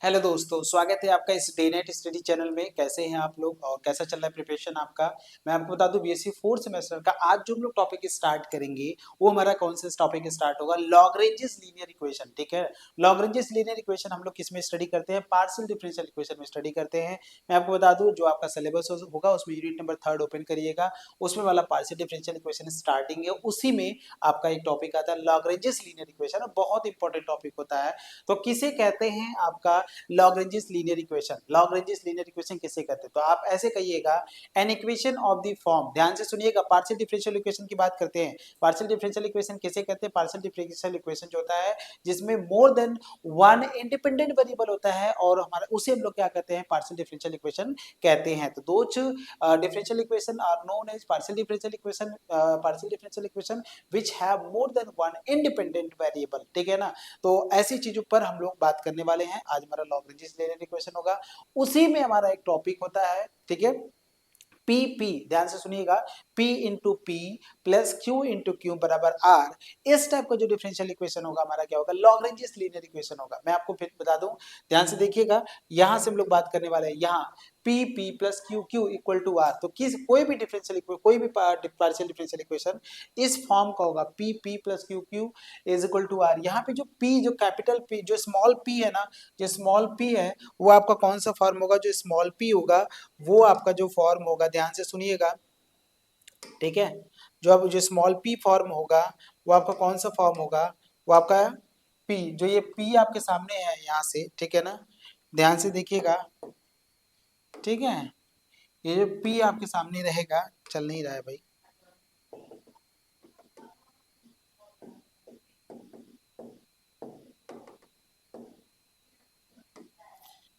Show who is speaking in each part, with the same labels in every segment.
Speaker 1: Hello दोस्तों, स्वागत है आपका इस डे नाइट स्टडी चैनल में। कैसे हैं आप लोग और कैसा चल रहा है प्रिपरेशन आपका। मैं आपको बता दूं बीएससी फोर्थ सेमेस्टर का आज जो हम लोग टॉपिक स्टार्ट करेंगे वो हमारा कौन सा टॉपिक स्टार्ट होगा, लॉग्रेंजेस लीनियर इक्वेशन। ठीक है, लॉग्रेंजेस लीनियर इक्वेशन हम लोग किस में स्टडी करते हैं, पार्शियल डिफरेंशियल इक्वेशन में स्टडी करते हैं। मैं आपको बता दूं जो आपका सिलेबस होगा उसमें यूनिट नंबर 3 ओपन करिएगा, उसमें वाला पार्शियल डिफरेंशियल इक्वेशन स्टार्टिंग है, उसी में आपका एक टॉपिक आता है लॉग्रेंजेस लीनियर इक्वेशन, बहुत इंपॉर्टेंट टॉपिक होता है। तो किसे कहते हैं आपका लॉग्रेंजेस लीनियर इक्वेशन। लॉग्रेंजेस लीनियर इक्वेशन किसे कहते हैं, तो आप ऐसे कहिएगा an equation of the form. ध्यान से सुनिएगा, पार्शियल डिफरेंशियल इक्वेशन की बात करते हैं। पार्शियल डिफरेंशियल इक्वेशन किसे कहते हैं, पार्शियल डिफरेंशियल इक्वेशन जो होता है जिसमें मोर देन वन इंडिपेंडेंट वेरिएबल होता है और हमारा उसे हम लोग क्या कहते हैं, पार्शियल डिफरेंशियल इक्वेशन कहते हैं। तो दो differential equation are known as partial differential equation, partial differential equation which have more than one independent variable. ठीक है ना, तो ऐसी चीजों पर हम लोग बात करने वाले हैं। आज हमारा लॉग्रेंजेस लीनियर इक्वेशन होगा, उसी में हमारा एक टॉपिक होता है। ठीक है, पी पी, ध्यान से सुनिएगा, P into P plus Q into Q बराबर आर। इस टाइप का जो डिफरेंशियल इक्वेशन होगा हमारा क्या होगा, लॉग्रेंजेस लीनियर इक्वेशन होगा। मैं आपको फिर बता दूं, ध्यान से देखिएगा, यहां से हम लोग बात करने वाले हैं, यहाँ P P plus Q Q equal to R. तो किस कोई भी डिफरेंशियल इक्वेशन, कोई भी पार्शियल डिफरेंशियल इक्वेशन इस फॉर्म का होगा, P P plus Q Q is equal to R. यहाँ पे जो पी, जो कैपिटल पी, जो स्मॉल पी है ना, जो स्मॉल पी है वो आपका कौन सा फॉर्म होगा, जो स्मॉल पी होगा वो आपका जो फॉर्म होगा, ध्यान से सुनिएगा। ठीक है, जो अब जो स्मॉल पी फॉर्म होगा वो आपका कौन सा फॉर्म होगा, वो आपका पी, जो ये पी आपके सामने है यहाँ से। ठीक है ना, ध्यान से देखिएगा। ठीक है, ये जो पी आपके सामने रहेगा, चल नहीं रहा है भाई,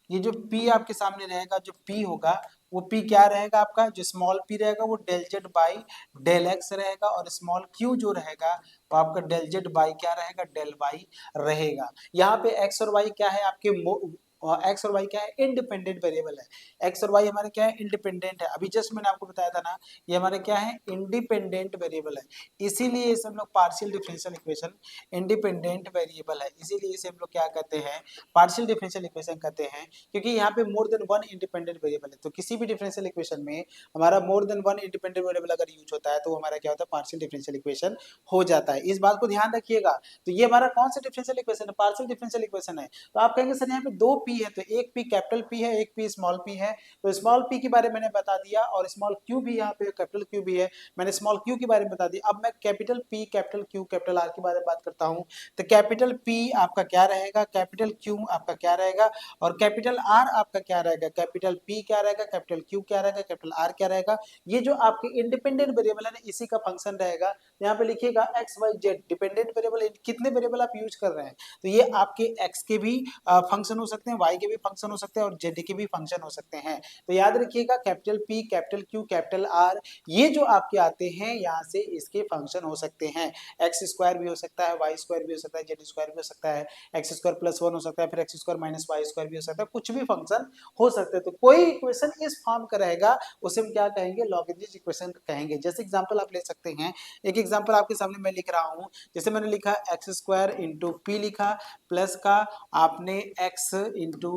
Speaker 1: ये जो P आपके सामने रहेगा, जो P होगा वो P क्या रहेगा आपका, जो स्मॉल p रहेगा वो del Z by del X रहेगा, और स्मॉल q जो रहेगा वो आपका डेल जेड बाई क्या रहेगा, डेल वाई रहेगा। यहाँ पे x और y क्या है आपके, एक्स और वाई क्या है, इंडिपेंडेंट वेरिएबल है। एक्स और वाई हमारे क्या है, इंडिपेंडेंट है। अभी जस्ट मैंने आपको बताया था ना, ये हमारे क्या है, इंडिपेंडेंट वेरिएबल है। इसीलिए इसे हम लोग partial differential equation, independent variable है इसीलिए इसे हम लोग क्या कहते हैं, पार्शियल डिफरेंशियल इक्वेशन कहते हैं। क्योंकि यहाँ पे मोर देन वन इंडिपेंडेंट वेरिएबल है, तो किसी भी डिफरेंशियल इक्वेशन में हमारा मोर देन वन इंडिपेंडेंट वेरिएबल अगर यूज होता है तो हमारा क्या होता है, पार्शियल डिफरेंशियल इक्वेशन हो जाता है। इस बात को ध्यान रखिएगा। तो ये हमारा कौन सा डिफरेंशियल इक्वेशन है, पार्शियल डिफरेंशियल इक्वेशन है। तो आप कहेंगे सर यहाँ पे दो पी है, तो एक पी कैपिटल पी है, एक पी स्मॉल पी है। तो स्मॉल पी के बारे में मैंने बता दिया, और स्मॉल क्यू भी यहाँ पे, कैपिटल क्यू भी है, मैंने स्मॉल क्यू के बारे में बता दिया। अब मैं capital P, capital Q, capital are के बारे में बात करता हूँ। तो कैपिटल पी आपका क्या रहेगा, कैपिटल क्यू आपका क्या रहेगा, और कैपिटल आर आपका क्या रहेगा, कैपिटल पी क्या रहेगा, कैपिटल क्यू क्या रहेगा, कैपिटल आर क्या रहेगा। ये जो आपके इंडिपेंडेंट वेरिएबल है ना, इसी का फंक्शन रहेगा। यहाँ पे लिखिएगा X Y Z dependent variable, कितने वेरिएबल आप यूज कर रहे हैं। तो ये आपके एक्स के भी फंक्शन हो सकते हैं, वाई के भी फंक्शन हो सकते हैं, और जेड के भी फंक्शन हो सकते हैं। तो याद रखिएगा, capital P, capital Q, capital are, ये जो आपके आते हैं यहाँ से इसके फंक्शन हो सकते हैं। एक्स स्क्वायर भी हो सकता है, वाई स्क्वायर भी हो सकता है, जेड स्क्वायर भी हो सकता है, एक्स स्क्वायर प्लस वन हो सकता है, फिर X square minus Y square भी हो सकता है, कुछ भी फंक्शन हो सकते हैं। तो कोई इक्वेशन इस फॉर्म का रहेगा उसे हम क्या कहेंगे, लॉग्रेंजेस इक्वेशन कहेंगे। जैसे एग्जांपल आप ले सकते हैं, एक एग्जांपल आपके सामने मैं लिख रहा हूं, जैसे मैंने लिखा एक्स स्क्वायर इंटू पी लिखा, प्लस का आपने एक्स इंटू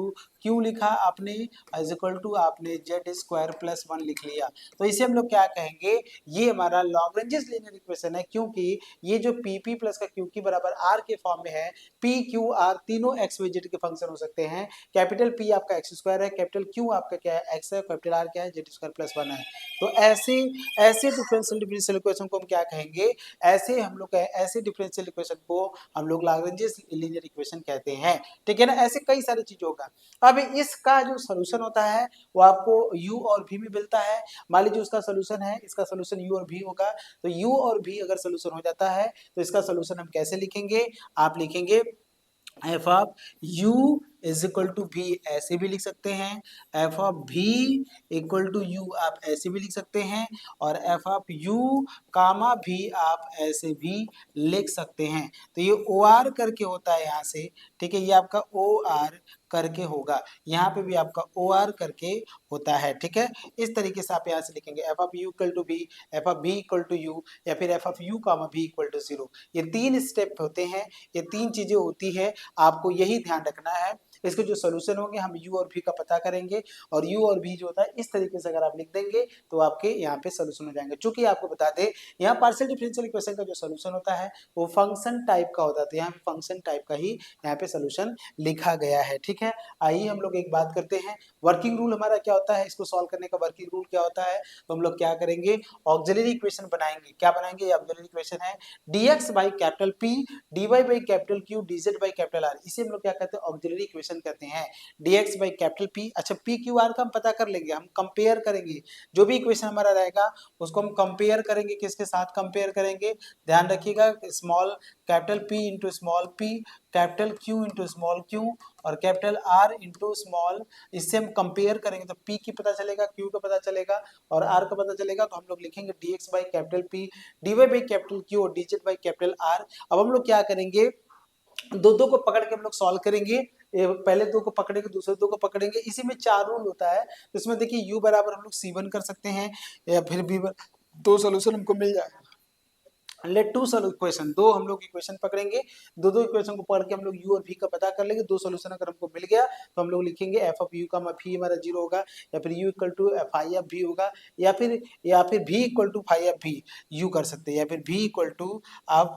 Speaker 1: क्यू लिखा आपने, इज इक्वल टू आपने जेड स्क्वायर प्लस वन लिख लिया। तो इसे हम लोग क्या कहेंगे, ये हमारा लॉग्रेंजेस लीनियर इक्वेशन है, क्योंकि ये जो पी पी प्लस का क्यू की बराबर आर के फॉर्म में है। पी क्यू आर तीनों एक्स वाई जेड के फंक्शन हो सकते हैं। कैपिटल पी आपका एक्स स्क्वायर है, कैपिटल क्यू आपका क्या है, एक्स है, कैपिटल आर क्या है, जेड स्क्वायर प्लस वन है। तो ऐसे ऐसे डिफरेंशियल इक्वेशन को हम क्या कहेंगे, ऐसे हम लोग ऐसे डिफरेंशियल इक्वेशन को हम लोग लैग्रेंजेस लीनियर इक्वेशन कहते हैं। ठीक है ना, ऐसे कई सारी चीजों का। अब इसका जो सोल्यूशन होता है वो आपको u और v में मिलता है। मान लीजिए उसका सोल्यूशन है, इसका सोल्यूशन u और v होगा, तो u और v अगर सोल्यूशन हो जाता है तो इसका सोल्यूशन हम कैसे लिखेंगे, आप लिखेंगे F of U is equal to भी, ऐसे भी लिख सकते हैं। एफ ऑफ भी इक्वल टू यू आप ऐसे भी लिख सकते हैं, और एफ ऑफ यू कामा भी आप ऐसे भी लिख सकते हैं। तो ये ओ आर करके होता है यहाँ से। ठीक है, ये आपका ओ आर करके होगा, यहाँ पे भी आपका ओ आर करके होता है। ठीक है, इस तरीके से आप यहाँ से लिखेंगे F of U equal to B, F of B equal to U, या फिर F of U comma B equal to zero. ये तीन स्टेप होते हैं, ये तीन चीजें होती है, आपको यही ध्यान रखना है। इसके जो सोल्यूशन होंगे हम u और v का पता करेंगे, और u और v जो होता है इस तरीके से अगर आप लिख देंगे तो आपके यहाँ पे सोल्यूशन हो जाएंगे। चूंकि आपको बता दें यहाँ पार्शियल डिफरेंशियल इक्वेशन का जो सोल्यूशन होता है वो फंक्शन टाइप का होता है, तो यहाँ पे फंक्शन टाइप का ही यहाँ पे सोल्यूशन लिखा गया है। ठीक है, आइए हम लोग एक बात करते हैं, वर्किंग रूल हमारा क्या होता है, इसको सॉल्व करने का वर्किंग रूल क्या होता है। तो हम लोग क्या करेंगे, ऑक्सिलरी इक्वेशन बनाएंगे। क्या बनाएंगे, ऑक्सिलरी इक्वेशन है dx by capital P dy by capital Q dz by capital R, इसे हम लोग क्या कहते हैं, ऑक्सिलरी इक्वेशन कहते हैं। dx बाई कैपिटल P, अच्छा P Q R का हम पता कर लेंगे, हम कंपेयर करेंगे, जो भी इक्वेशन हमारा रहेगा उसको हम कंपेयर करेंगे, किसके साथ कंपेयर करेंगे, ध्यान रखिएगा, small capital P into small p, capital Q into small q और कैपिटल R इंटू स्मॉल, इससे हम कंपेयर करेंगे तो P की पता चलेगा, Q का पता चलेगा और R का पता चलेगा, तो हम लोग लिखेंगे dx by capital P dy by capital Q और dz बाई कैपिटल R। अब हम लोग क्या करेंगे, दो को पकड़ के हम लोग सॉल्व करेंगे, पहले दो को पकड़ेंगे दूसरे दो को पकड़ेंगे, इसी में 4 रूल होता है। तो इसमें देखिए u बराबर हम लोग c1 कर सकते हैं या फिर b, दो सोल्यूशन हमको मिल जाए। लेट टू सॉल्व इक्वेशन, दो हम लोग इक्वेशन पकड़ेंगे, दो इक्वेशन को पढ़ के हम लोग u और v का पता कर लेंगे, दो सोल्यूशन अगर हमको मिल गया तो हम लोग लिखेंगे f ऑफ u का v हमारा 0 होगा, या फिर u equal to phi of v होगा, या फिर v equal to phi of v u कर सकते हैं, या फिर v इक्वल टू आप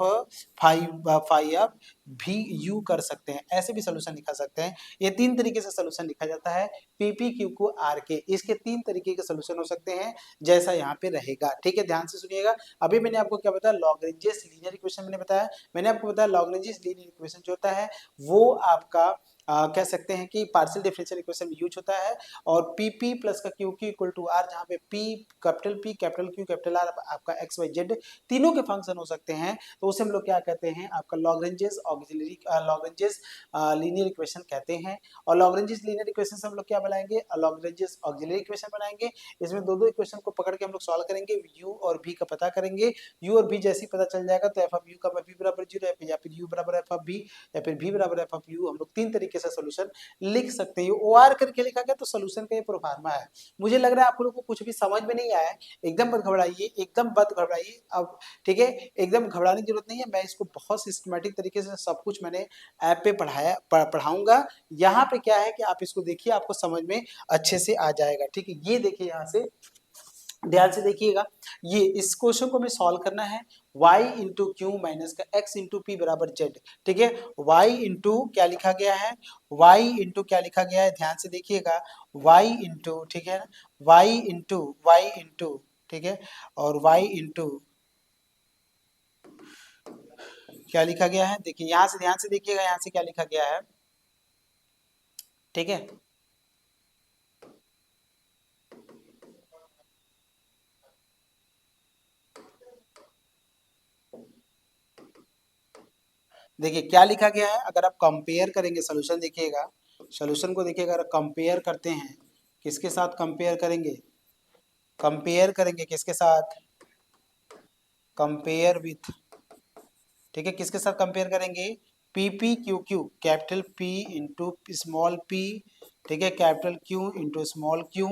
Speaker 1: फाई ऑफ v u कर सकते हैं, ऐसे भी सोल्यूशन लिखा सकते हैं। ये 3 तरीके से सोल्यूशन लिखा जाता है, p p q q r के, इसके 3 तरीके के सोल्यूशन हो सकते हैं जैसा यहाँ पे रहेगा। ठीक है, ध्यान से सुनिएगा। अभी मैंने आपको क्या बताया, लॉग्रेंजियस लीनियर इक्वेशन मैंने बताया, मैंने आपको बताया लॉग्रेंजियस लीनियर इक्वेशन जो होता है वो आपका कह सकते हैं कि पार्शियल डिफरेंशियल इक्वेशन में यूज होता है, और पी पी प्लस का Q Q equal to R, जहाँ पे P capital Q capital R आपका एक्स वाई जेड तीनों के फंक्शन हो सकते हैं, तो उसे हम लोग क्या कहते हैं, आपका लॉग्रेंजियस ऑक्सिलरी लॉग्रेंजियस लीनियर इक्वेशन कहते हैं। और लॉग्रेंजियस लीनियर इक्वेशन से हम लोग क्या बनाएंगे, लॉग्रेंजियस ऑक्सिलरी इक्वेशन बनाएंगे। इसमें दो इक्वेशन को पकड़ के हम लोग सॉल्व करेंगे, u और v का पता करेंगे, u और v जैसे ही पता चल जाएगा तो f ऑफ u का v बराबर 0 या फिर u बराबर f ऑफ v या फिर v बराबर f ऑफ u, हम लोग 3 तरीके से सॉल्यूशन लिख सकते हैं। ओ आर करके लिखा गया तो सॉल्यूशन का ये प्रोफार्मा है। मुझे लग रहा है आप लोगों को कुछ भी समझ में नहीं आया है, एकदम मत घबराइए, एकदम मत घबराइए अब, ठीक है, एकदम घबराने की जरूरत नहीं है। मैं इसको बहुत सिस्टमेटिक तरीके से सब कुछ मैंने ऐप पे पढ़ाऊंगा। यहाँ पे क्या है कि आप इसको देखिए, आपको समझ में अच्छे से आ जाएगा। ठीक है, ये देखिए, यहाँ से ध्यान से देखिएगा, ये इस क्वेश्चन को हमें सॉल्व करना है, y इंटू क्यू माइनस का x इंटू पी बराबर z। ठीक है, y इंटू क्या लिखा गया है, y इंटू क्या लिखा गया है, ध्यान से देखिएगा, y इंटू, ठीक है, y इंटू, ठीक है, और y इंटू क्या लिखा गया है, देखिए यहाँ से ध्यान से देखिएगा, यहाँ से क्या लिखा गया है। ठीक है, देखिए क्या लिखा गया है, अगर आप कंपेयर करेंगे सोल्यूशन, देखिएगा सोल्यूशन को देखिएगा, अगर कंपेयर करते हैं, किसके साथ कंपेयर करेंगे, कंपेयर करेंगे किसके साथ, कंपेयर विथ, ठीक है, किसके साथ कंपेयर करेंगे, P P Q Q, capital P into small P, ठीक है, capital Q into small Q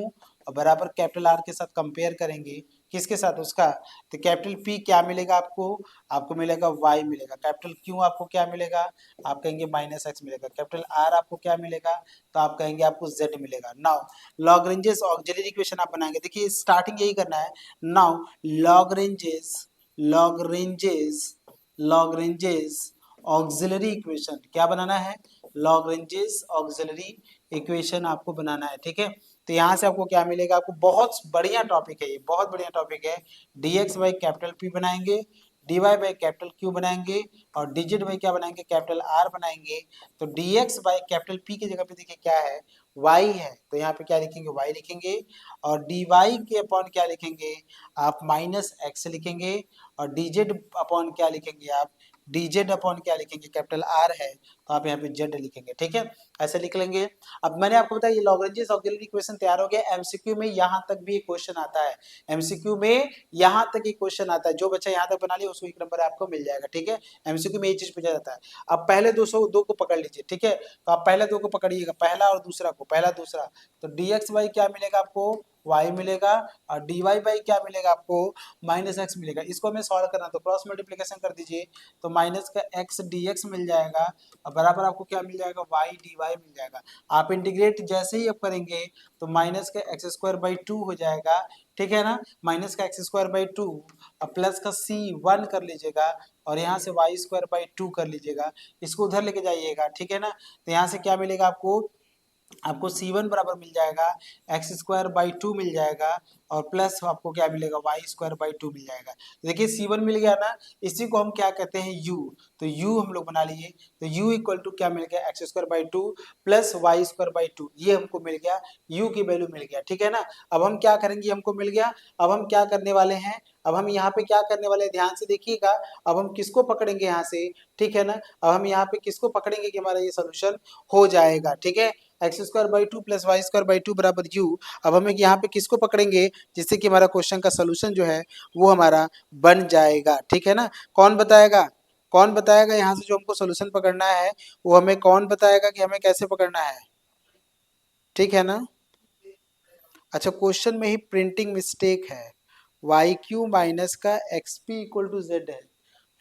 Speaker 1: और बराबर कैपिटल आर के साथ कंपेयर करेंगे, किसके साथ, उसका, तो कैपिटल पी क्या मिलेगा आपको, आपको मिलेगा y मिलेगा, कैपिटल क्यू आपको क्या मिलेगा, आप कहेंगे माइनस एक्स मिलेगा, कैपिटल आर आपको क्या मिलेगा, तो आप कहेंगे आपको z मिलेगा। नाउ लॉग्रेंजेस ऑक्सिलरी इक्वेशन आप बनाएंगे, देखिए स्टार्टिंग यही करना है। नाउ लॉग्रेंजेस लॉग्रेंजेस लॉग्रेंजेस ऑक्सिलरी इक्वेशन क्या बनाना है, लॉग्रेंजेस ऑक्सिलरी इक्वेशन आपको बनाना है। ठीक है, तो यहाँ से आपको क्या मिलेगा, आपको बहुत बढ़िया टॉपिक है, ये बहुत बढ़िया टॉपिक है। dx बाई कैपिटल P बनाएंगे, dy बाई कैपिटल Q बनाएंगे और dz बाई क्या बनाएंगे, कैपिटल R बनाएंगे। तो dx बाई कैपिटल P की जगह पे देखिए क्या है, y है, तो यहाँ पे क्या लिखेंगे, y लिखेंगे, और dy के अपॉन क्या लिखेंगे, आप माइनस x लिखेंगे, और dz अपॉन क्या लिखेंगे आप, dz अपॉन क्या लिखेंगे, कैपिटल R है तो आप यहाँ पे z लिखेंगे। ठीक है, ऐसे लिख लेंगे। अब मैंने आपको बताया ये लॉग्रेंजेस ऑक्सिलरी इक्वेशन तैयार हो गया। एमसीक्यू में यहाँ तक भी एक क्वेश्चन आता है, एमसीक्यू में यहाँ तक एक क्वेश्चन आता है, जो बच्चा यहाँ तक बना लिया उसको 1 नंबर आपको मिल जाएगा। ठीक है, एमसीक्यू में ये चीज पूछा जाता है। अब पहले दो को पकड़ लीजिए, ठीक है, तो आप पहले दो को पकड़िएगा, पहला और दूसरा को, पहला दूसरा, तो dx बाई क्या मिलेगा आपको, वाई मिलेगा और डी वाई बाई क्या मिलेगा आपको माइनस एक्स मिलेगा। इसको हमें सॉल्व करना तो क्रॉस मल्टीप्लीकेशन कर दीजिए तो माइनस का एक्स डी एक्स मिल जाएगा और बराबर आपको क्या मिल जाएगा वाई डी वाई मिल जाएगा। आप इंटीग्रेट जैसे ही आप करेंगे तो माइनस का एक्स स्क्वायर बाई टू हो जाएगा, ठीक है ना, माइनस का एक्स स्क्वायर बाई टू और प्लस का सी वन कर लीजिएगा और यहाँ से वाई स्क्वायर बाई टू कर लीजिएगा, इसको उधर लेके जाइएगा, ठीक है ना। तो यहाँ से क्या मिलेगा आपको C1 बराबर मिल जाएगा एक्स स्क्वायर बाई टू मिल जाएगा और प्लस आपको क्या मिलेगा वाई स्क्वायर बाई टू मिल जाएगा। तो देखिए C1 मिल गया ना, इसी को हम क्या कहते हैं U, तो U हम लोग बना लिए तो U इक्वल टू क्या मिल गया X square by two plus Y square by two, ये हमको मिल गया, U की वैल्यू मिल गया, ठीक है ना। अब हम क्या करेंगे, हमको मिल गया, अब हम क्या करने वाले हैं, अब हम यहाँ पे क्या करने वाले हैं ध्यान से देखिएगा, अब हम किसको पकड़ेंगे यहाँ से, ठीक है ना, अब हम यहाँ पे किसको पकड़ेंगे कि हमारा ये सोल्यूशन हो जाएगा, ठीक है, X square by two plus Y square by two बराबर यू। अब हमें यहाँ पे किसको पकड़ेंगे जिससे कि हमारा क्वेश्चन का सोल्यूशन जो है वो हमारा बन जाएगा, ठीक है ना। कौन बताएगा, कौन बताएगा यहाँ से जो हमको सोल्यूशन पकड़ना है वो हमें कौन बताएगा कि हमें कैसे पकड़ना है, ठीक है ना। अच्छा, क्वेश्चन में ही प्रिंटिंग मिस्टेक है, वाई क्यू माइनस का X P equal to Z है,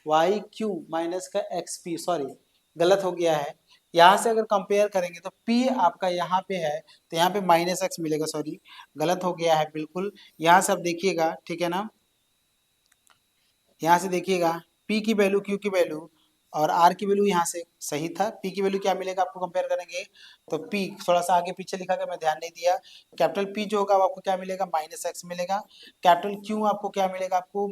Speaker 1: वाई क्यू माइनस का एक्स पी, सॉरी गलत हो गया है। यहाँ से अगर कंपेयर करेंगे तो P आपका यहाँ पे है तो यहाँ पे माइनस एक्स मिलेगा, सॉरी गलत हो गया है बिल्कुल। यहाँ से आप देखिएगा, ठीक है ना, यहाँ से देखिएगा P की वैल्यू Q की वैल्यू और R की वैल्यू यहाँ से सही था। P की वैल्यू क्या मिलेगा आपको कंपेयर करेंगे तो P थोड़ा सा आगे पीछे लिखा गया, मैं ध्यान नहीं दिया। कैपिटल P जो होगा वो आपको क्या मिलेगा माइनस एक्स मिलेगा, कैपिटल Q आपको क्या मिलेगा आपको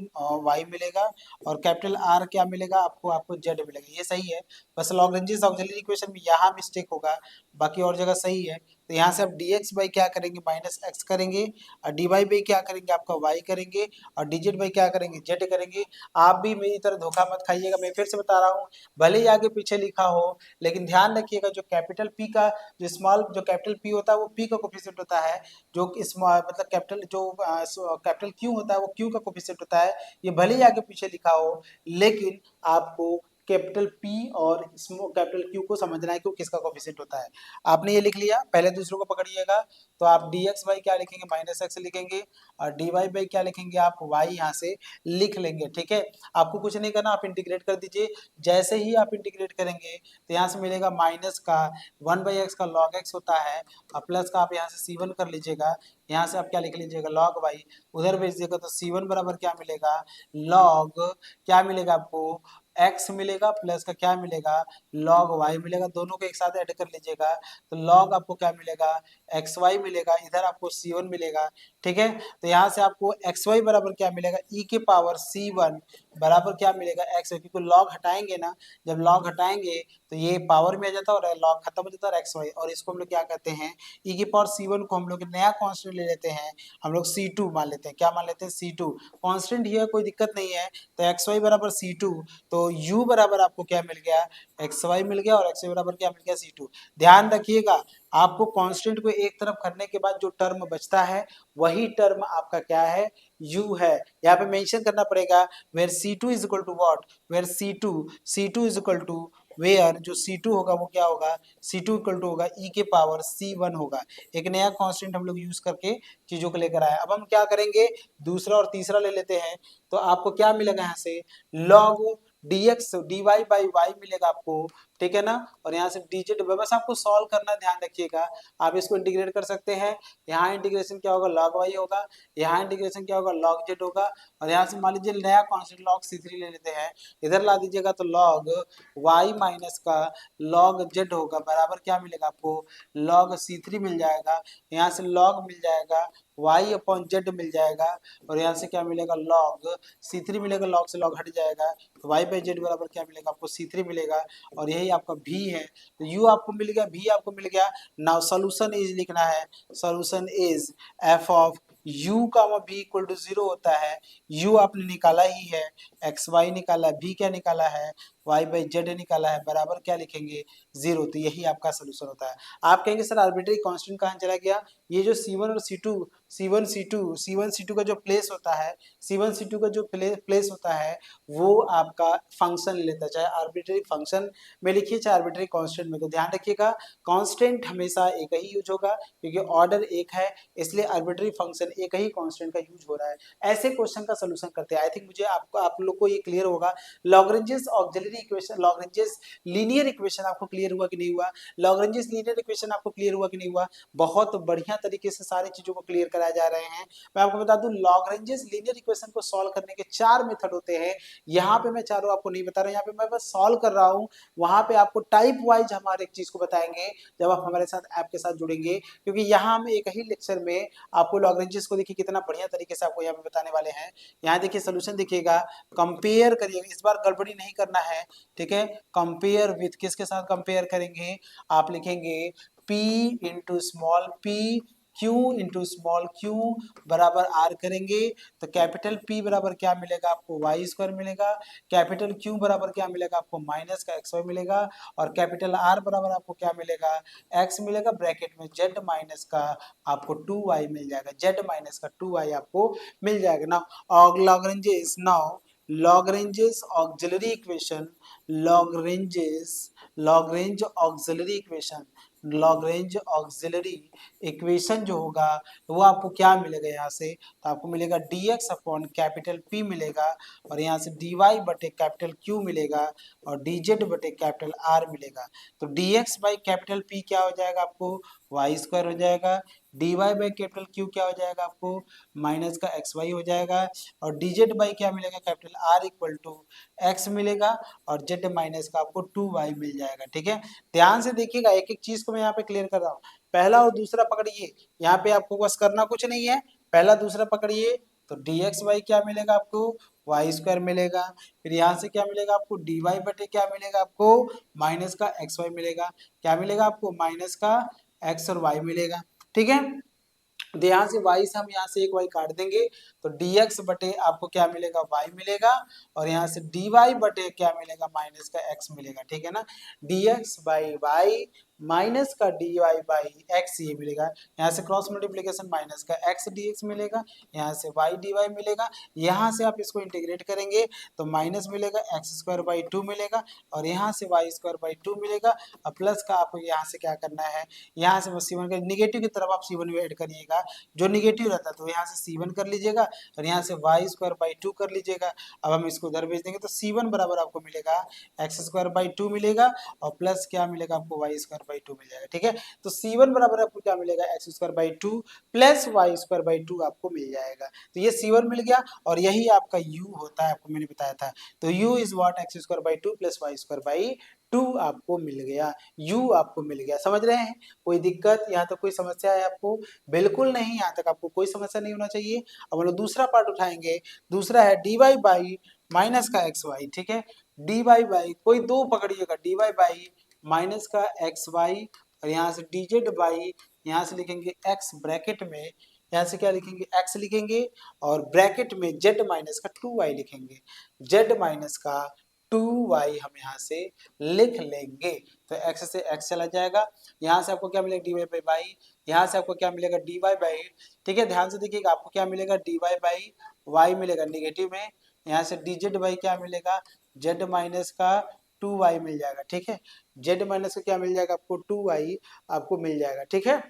Speaker 1: y मिलेगा और कैपिटल R क्या मिलेगा आपको z मिलेगा, ये सही है। बस लॉग्रेंजेस ऑक्सिलरी इक्वेशन में यहाँ मिस्टेक होगा, बाकी और जगह सही है। तो यहाँ से आप dx बाई क्या करेंगे माइनस एक्स करेंगे और dy बाई क्या करेंगे आपका y करेंगे और dz बाई क्या करेंगे z करेंगे। आप भी मेरी तरह धोखा मत खाइएगा, मैं फिर से बता रहा हूँ, भले ही आगे पीछे लिखा हो लेकिन ध्यान रखिएगा जो कैपिटल P का जो स्मॉल जो कैपिटल P होता है वो P का कोफिशिएंट होता है, जो मतलब कैपिटल जो कैपिटल Q होता है वो Q का कोफिशिएंट होता है। ये भले ही आगे पीछे लिखा हो लेकिन आपको कैपिटल P और कैपिटल Q को समझना है कि किसका कोफिशिएंट होता है। आपने ये लिख लिया, पहले दूसरों को पकड़िएगा तो आप dx बाई क्या लिखेंगे माइनस एक्स लिखेंगे और dy बाई क्या लिखेंगे आप y यहाँ से लिख लेंगे, ठीक है। आपको कुछ नहीं करना, आप इंटीग्रेट कर दीजिए, जैसे ही आप इंटीग्रेट करेंगे तो यहाँ से मिलेगा माइनस का 1/x का log x होता है और प्लस का आप यहाँ से c1 कर लीजिएगा, यहाँ से आप क्या लिख लीजिएगा log y, उधर भेज दिएगा तो c1 बराबर क्या मिलेगा log क्या मिलेगा आपको x मिलेगा प्लस का क्या मिलेगा log y मिलेगा, दोनों को एक साथ ऐड कर लीजिएगा तो log आपको क्या मिलेगा xy मिलेगा, इधर आपको c1 मिलेगा, ठीक है। तो यहाँ से आपको xy बराबर क्या मिलेगा e के पावर c1 बराबर क्या मिलेगा x, क्योंकि log हटाएंगे ना, जब log हटाएंगे तो ये पावर में आ जाता है और log खत्म हो जाता है और xy, और इसको हम लोग क्या कहते हैं e की पावर c1 को हम लोग नया कांस्टेंट ले लेते हैं, हम लोग c2 मान लेते हैं, क्या मान लेते हैं c2 कांस्टेंट ही है, कोई दिक्कत नहीं है। तो xy बराबर c2 तो u बराबर आपको क्या मिल गया xy मिल गया और xy बराबर क्या मिल गया c2। ध्यान रखिएगा, आपको कांस्टेंट को एक तरफ करने के बाद जो टर्म बचता है वही टर्म आपका क्या है u है। यहाँ पे मेंशन करना पड़ेगा where c2 is equal to what, where c2 is equal to where जो c2 होगा वो क्या होगा c2 इक्वल टू होगा e के पावर c1 होगा। एक नया कांस्टेंट हम लोग यूज करके चीजों को लेकर आए। अब हम क्या करेंगे दूसरा और तीसरा ले लेते हैं, तो आपको क्या मिलेगा यहाँ से log dx dy by y मिलेगा आपको, ठीक है ना, और यहाँ से dz, बस आपको सॉल्व करना, ध्यान रखिएगा आप इसको इंटीग्रेट कर सकते हैं। यहाँ इंटीग्रेशन क्या होगा log y होगा, यहाँ इंटीग्रेशन क्या होगा log z होगा और यहाँ से मान लीजिए नया कांस्टेंट log c3 ले लेते हैं, इधर ला दीजिएगा तो log y माइनस का log z होगा बराबर क्या मिलेगा आपको log c3 मिल जाएगा, यहाँ से log मिल जाएगा y अपॉन z मिल जाएगा और यहाँ से क्या मिलेगा log c3 मिलेगा, log से log हट जाएगा तो y बाई जेड बराबर क्या मिलेगा आपको c3 मिलेगा और यही आपका v है। तो u आपको मिल गया, v आपको मिल गया। नाउ सोल्यूशन इज लिखना है, solution is f of u का v इक्वल टू 0 होता है, u आपने निकाला ही है, xy निकाला, v क्या निकाला है वाई बाई जेड निकाला है बराबर क्या लिखेंगे 0। तो यही आपका सोल्यूशन होता है। आप कहेंगे सर आर्बिट्री कांस्टेंट कहाँ चला गया, ये जो C1 और C2 C1 C2 का जो प्लेस होता है, C1 C2 का जो प्लेस होता है वो आपका फंक्शन लेता है, चाहे आर्बिट्री फंक्शन में लिखिए चाहे आर्बिट्री कांस्टेंट में। तो ध्यान रखिएगा कांस्टेंट हमेशा एक ही यूज होगा क्योंकि ऑर्डर एक है, इसलिए आर्बिट्री फंक्शन एक ही कांस्टेंट का यूज हो रहा है। ऐसे क्वेश्चन का सोल्यूशन करते हैं। आई थिंक मुझे आपको आप लोग को ये क्लियर होगा। लॉग्रेंजेस ऑक्सिलरी इक्वेशन, लॉग्रेंजेस लीनियर इक्वेशन आपको क्लियर हुआ कि नहीं हुआ, लॉग्रेंजेस लीनियर इक्वेशन आपको क्लियर हुआ कि नहीं हुआ। बहुत बढ़िया तरीके से सारी चीजों को क्लियर कराया जा रहे हैं। मैं आपको बता दूं लॉग्रेंजेस लीनियर इक्वेशन को सॉल्व करने के 4 मेथड होते हैं। यहाँ पे मैं चारों आपको नहीं बता रहा, यहाँ पे मैं बस सॉल्व कर रहा हूँ। वहां पे आपको टाइप वाइज हमारे एक चीज को बताएंगे जब आप हमारे साथ ऐप के साथ जुड़ेंगे, क्योंकि यहाँ हम एक ही लेक्चर में आपको लॉग्रेंजेस को देखिए कितना बढ़िया तरीके से आपको यहाँ पे बताने वाले हैं। यहाँ देखिए सोल्यूशन देखिएगा, कंपेयर करिएगा, इस बार गड़बड़ी नहीं करना है, ठीक है। कंपेयर विथ किसके साथ कंपेयर करेंगे, आप लिखेंगे P into small p Q into small q बराबर R करेंगे तो कैपिटल P बराबर क्या मिलेगा आपको वाई स्क्वायर मिलेगा, कैपिटल Q बराबर क्या मिलेगा आपको माइनस का एक्स वाई मिलेगा, और कैपिटल R बराबर आपको क्या मिलेगा x मिलेगा, ब्रैकेट में z माइनस का आपको 2y मिल जाएगा, z माइनस का 2y आपको मिल जाएगा। Now Lagrange's auxiliary equation, Lagrange auxiliary equation, Lagrange auxiliary equation जो होगा वो आपको क्या मिलेगा यहाँ से, तो आपको मिलेगा dx अपॉन कैपिटल P मिलेगा, और यहाँ से dy बटे कैपिटल Q मिलेगा, और dz बटे कैपिटल R मिलेगा। तो dx बाई कैपिटल P क्या हो जाएगा आपको वाई स्क्वायर हो जाएगा, dy बाई कैपिटल Q क्या हो जाएगा आपको माइनस का एक्स वाई हो जाएगा, और dz बाई क्या मिलेगा capital R equal to x मिलेगा, और z माइनस का आपको 2y मिल जाएगा, ठीक है। ध्यान से देखिएगा, एक एक चीज को मैं यहाँ पे क्लियर कर रहा हूँ। पहला और दूसरा पकड़िए, यहाँ पे आपको बस करना कुछ नहीं है, पहला दूसरा पकड़िए तो dx वाई क्या मिलेगा आपको वाई स्क्वायर मिलेगा, फिर यहाँ से क्या मिलेगा आपको dy बटे क्या मिलेगा आपको माइनस का एक्स वाई मिलेगा, क्या मिलेगा आपको माइनस का x और y मिलेगा, ठीक है। तो यहाँ से y से हम यहाँ से एक y काट देंगे तो dx बटे आपको क्या मिलेगा y मिलेगा, और यहाँ से dy बटे क्या मिलेगा माइनस का x मिलेगा, ठीक है ना। dx बाई y माइनस का dy बाई x ये मिलेगा, यहाँ से क्रॉस मल्टीप्लीकेशन माइनस का x dx मिलेगा, यहाँ से y dy मिलेगा, यहाँ से आप इसको इंटीग्रेट करेंगे तो माइनस मिलेगा एक्स स्क्वायर बाई 2 मिलेगा, और यहाँ से वाई स्क्वायर बाई 2 मिलेगा, और प्लस का आपको यहाँ से क्या करना है, यहाँ से C1 का निगेटिव की तरफ आप C1 ऐड करिएगा, जो निगेटिव रहता है तो यहाँ से C1 कर लीजिएगा, और यहाँ से वाई स्क्वायर बाई 2 कर लीजिएगा। अब हम इसको उधर भेज देंगे तो C1 बराबर आपको मिलेगा एक्स स्क्वायर बाई 2 मिलेगा, और प्लस क्या मिलेगा आपको वाई स्क्वायर बाई 2 मिल जाएगा, ठीक है। तो C1 बराबर आपको क्या मिलेगा X square by 2 plus Y square by 2 आपको मिल जाएगा। तो ये C1 मिल गया, और यही आपका U होता है, आपको मैंने बताया था। तो U is what X square by 2 plus Y square by 2 आपको मिल गया, U आपको मिल गया। समझ रहे हैं, कोई दिक्कत यहाँ तक कोई समस्या है आपको, बिल्कुल नहीं, यहाँ तक आपको कोई समस्या नहीं होना चाहिए। अब हम लोग दूसरा पार्ट उठाएंगे, दूसरा है dy बाई माइनस का एक्स वाई, ठीक है। dy बाई कोई दो पकड़िएगा, dy बाई माइनस का एक्स वाई, और यहाँ से dz बाई यहाँ से लिखेंगे x ब्रैकेट में, यहाँ से क्या लिखेंगे x लिखेंगे, और ब्रैकेट में z माइनस का 2y लिखेंगे, z माइनस का 2y हम यहाँ से लिख लेंगे। तो x से x चला जाएगा, यहाँ से आपको क्या मिलेगा dy बाई वाई, यहाँ से आपको क्या मिलेगा dy बाई, ठीक है। ध्यान से देखिएगा आपको क्या मिलेगा dy बाई y मिलेगा निगेटिव में, यहाँ से dz बाई क्या मिलेगा z माइनस का 2y मिल जाएगा, ठीक है। z माइनस का क्या मिल जाएगा आपको 2y आपको मिल जाएगा, ठीक है।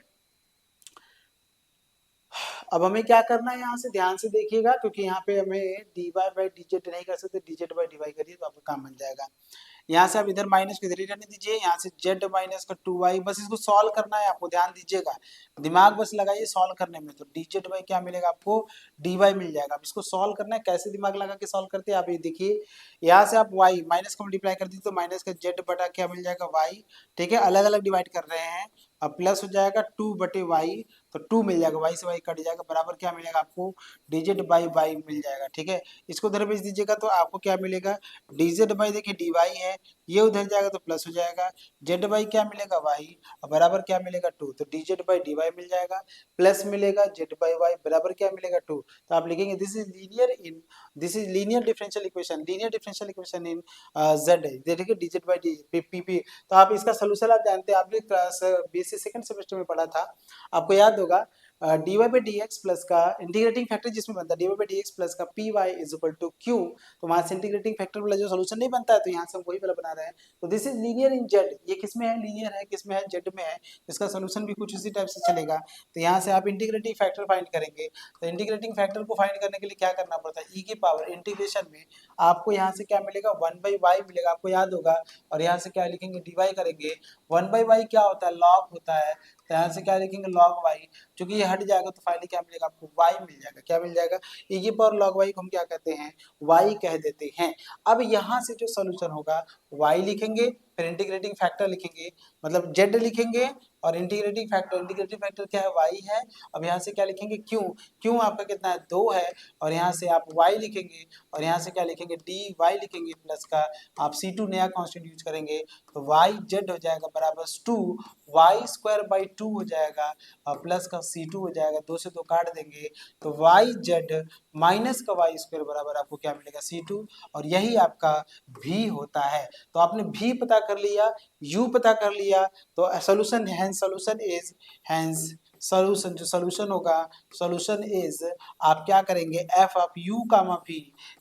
Speaker 1: अब हमें क्या करना है, यहाँ से ध्यान से देखिएगा, क्योंकि यहाँ पे हमें dy बाई dz नहीं कर सकते, dz बाई dy करिए तो आपका काम बन जाएगा। यहाँ से आप इधर माइनस को इधर ही रहने दीजिए, यहाँ से z माइनस का 2y, बस इसको सॉल्व करना है आपको, ध्यान दीजिएगा, दिमाग बस लगाइए सॉल्व करने में। तो dz बाई क्या मिलेगा आपको dy मिल जाएगा। अब इसको सॉल्व करना है, कैसे दिमाग लगा के सॉल्व करते हैं आप ये देखिए, यहाँ से आप y माइनस को मल्टीप्लाई कर दीजिए तो माइनस का z बटा क्या मिल जाएगा y, ठीक है। अलग अलग डिवाइड कर रहे हैं, और प्लस हो जाएगा 2/y, तो 2 मिल जाएगा, y से y कट जाएगा, बराबर क्या मिलेगा आपको, dz बाई y मिल जाएगा। ठीक है, इसको उधर भेज दीजिएगा तो आपको क्या मिलेगा, dz बाई, देखिए dy है, ये उधर जाएगा तो प्लस हो जाएगा, z बाई क्या मिलेगा y, और बराबर क्या मिलेगा 2, तो dz बाई dy मिल जाएगा, प्लस मिलेगा z बाई y बराबर क्या मिलेगा 2। तो आप लिखेंगे this is linear differential equation in z है, देखिए dz बाई pp। तो आप इसका सोल्यूशन आप जानते हैं, आपने क्लास बीएससी सेकंड सेमेस्टर में पढ़ा था, आपको याद होगा, dy by D X plus का इंटीग्रेटिंग फैक्टर जिसमें बनता है dy by D X plus का P Y is equal to Q, तो वहां से इंटीग्रेटिंग फैक्टर वाला जो सोल्यूशन नहीं बनता है, तो यहाँ से हम वही वाला बना रहे हैं। तो this is linear in Z, ये किसमें है, लीनियर है, किसमें है, जेड में है, इसका सोल्यूशन भी कुछ इसी टाइप से चलेगा। तो यहाँ से आप इंटीग्रेटिंग फैक्टर फाइंड करेंगे, तो इंटीग्रेटिंग फैक्टर को फाइंड करने के लिए क्या करना पड़ता है, ई की पावर इंटीग्रेशन में आपको यहाँ से क्या मिलेगा, 1/y मिलेगा, आपको याद होगा, और यहाँ से क्या लिखेंगे, dy करेंगे, 1/y क्या होता है, लॉग होता है, तो यहाँ से क्या लिखेंगे, लॉग y, क्योंकि ये हट जाएगा तो फाइनली क्या मिलेगा आपको, y मिल जाएगा, क्या मिल जाएगा, e की पावर log y को हम क्या कहते हैं, y कह देते हैं। अब यहाँ से जो सोल्यूशन होगा, y लिखेंगे, फिर इंटीग्रेटिंग फैक्टर लिखेंगे, मतलब z लिखेंगे, और इंटीग्रेटिंग फैक्टर क्या है, y है। अब यहाँ से क्या लिखेंगे, क्यों आपका कितना है, 2 है, और यहाँ से आप y लिखेंगे, और यहाँ से क्या लिखेंगे, dy लिखेंगे, प्लस का आप c2 नया कांस्टेंट यूज करेंगे, तो yz हो जाएगा बराबर 2 y स्क्वायर बाई 2 हो जाएगा, और प्लस का c2 हो जाएगा, 2 से 2 काट देंगे, तो yz माइनस का y स्क्वायर बराबर आपको क्या मिलेगा, c2, और यही आपका v होता है। तो आपने v पता कर लिया, u पता कर लिया, तो सोल्यूशन सोल्यूशन जो सोल्यूशन होगा, सोल्यूशन इज, आप क्या करेंगे, F of U comma V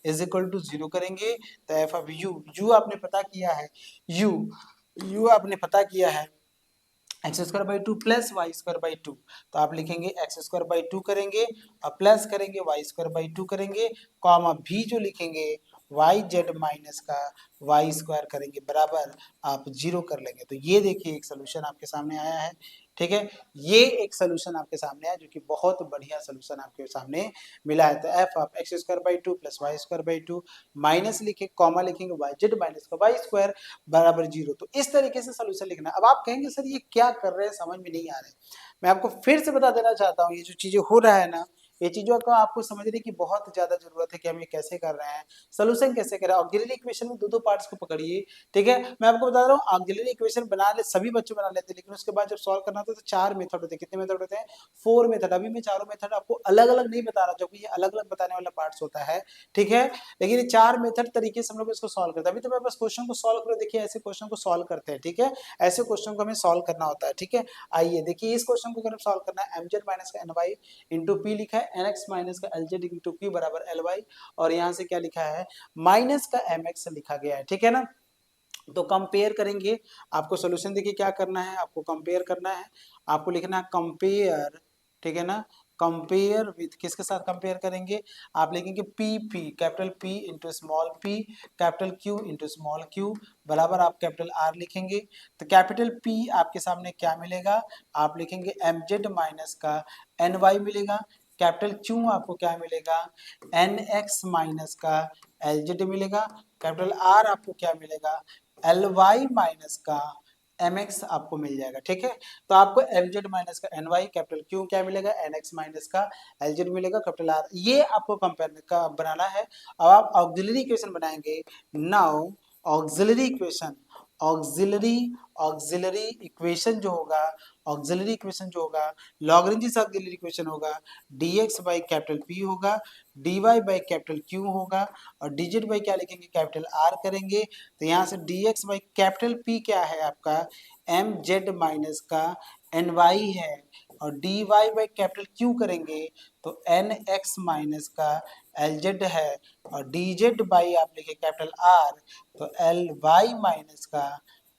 Speaker 1: is equal to 0 करेंगे, तो एफ ऑफ यू आपने पता किया है, यू आपने पता किया है X square by 2 plus Y square by 2, तो आप लिखेंगे एक्स स्क्वायर बाई 2 करेंगे, और प्लस करेंगे वाई स्क्वायर बाई 2 करेंगे, कॉमा भी जो लिखेंगे वाई जेड माइनस का वाई स्क्वायर करेंगे, बराबर आप 0 कर लेंगे। तो ये देखिए एक सोल्यूशन आपके सामने आया है। ठीक है, ये एक सोल्यूशन आपके सामने है जो कि बहुत बढ़िया सोल्यूशन आपके सामने मिला है। तो F of X square by 2 plus Y square by 2 minus लिखे, कॉमा लिखेंगे वाई जेड माइनस का वाई स्क्वायर बराबर 0। तो इस तरीके से सोल्यूशन लिखना। अब आप कहेंगे सर ये क्या कर रहे हैं, समझ में नहीं आ रहे। मैं आपको फिर से बता देना चाहता हूँ, ये जो चीजें हो रहा है ना, ये चीजों को आपको समझने की बहुत ज्यादा जरूरत है कि हम ये कैसे कर रहे हैं, सोल्यूशन कैसे कर रहे हैं। ऑक्सिलरी इक्वेशन में दो पार्ट्स को पकड़िए। ठीक है, मैं आपको बता रहा हूँ ऑक्सिलरी इक्वेशन बना ले सभी बच्चे बना लेते हैं, लेकिन उसके बाद जब सॉल्व करना होता है तो 4 मेथड होते हैं। कितने मेथड होते हैं, 4 मेथड। अभी मैं चारों मेथड आपको अलग अलग नहीं बता रहा, जबकि ये अलग अलग बताने वाला पार्ट्स होता है। ठीक है, लेकिन ये 4 मेथड तरीके से हम लोग इसको सॉल्व करते हैं। अभी तो मैं बस क्वेश्चन को सॉल्व करो, देखिए ऐसे क्वेश्चन को सॉल्व करते हैं। ठीक है, ऐसे क्वेश्चन को हमें सॉल्व करना होता है। ठीक है, आइए देखिए इस क्वेश्चन को अगर सॉल्व करना है, mz माइनस का ny इंटू पी लिखा है, nx माइनस का lz इंटू पी बराबर ly, और यहाँ से क्या लिखा है, माइनस का mx लिखा गया है। ठीक है ना, तो कंपेयर करेंगे। आपको सोल्यूशन देखिए क्या करना है, आपको कंपेयर करना है, आपको लिखना है कंपेयर। ठीक है ना, कंपेयर विथ किसके साथ कंपेयर करेंगे, आप लिखेंगे P P, capital P into small P, capital Q into small Q, बराबर आप कैपिटल आर लिखेंगे। तो कैपिटल पी आपके सामने क्या मिलेगा, आप लिखेंगे एम जेड माइनस का एन वाई मिलेगा। कैपिटल क्यू आपको क्या मिलेगा, एन एक्स माइनस का एल जेड मिलेगा। कैपिटल आर आपको क्या मिलेगा, एल वाई माइनस का एम एक्स आपको मिल जाएगा। ठीक है, तो आपको एल जेड माइनस का एन वाई, कैपिटल क्यू क्या मिलेगा, एन एक्स माइनस का एल जेड मिलेगा, कैपिटल आर। ये आपको कंपेयर का बनाना है। अब आप ऑक्सिलरी इक्वेशन बनाएंगे। Now auxiliary equation, auxiliary auxiliary equation जो होगा, ऑक्सिलरी इक्वेशन जो होगा, लॉग्रेंजिस ऑक्सिलरी इक्वेशन होगा, dx बाई कैपिटल p होगा, dy बाई कैपिटल q होगा, और dz बाई क्या लिखेंगे, कैपिटल r करेंगे। तो यहाँ से dx बाई कैपिटल p क्या है आपका, mz माइनस का ny है, और dy बाई कैपिटल q करेंगे तो nx माइनस का lz है, और dz बाई आप लिखे कैपिटल r, तो ly माइनस का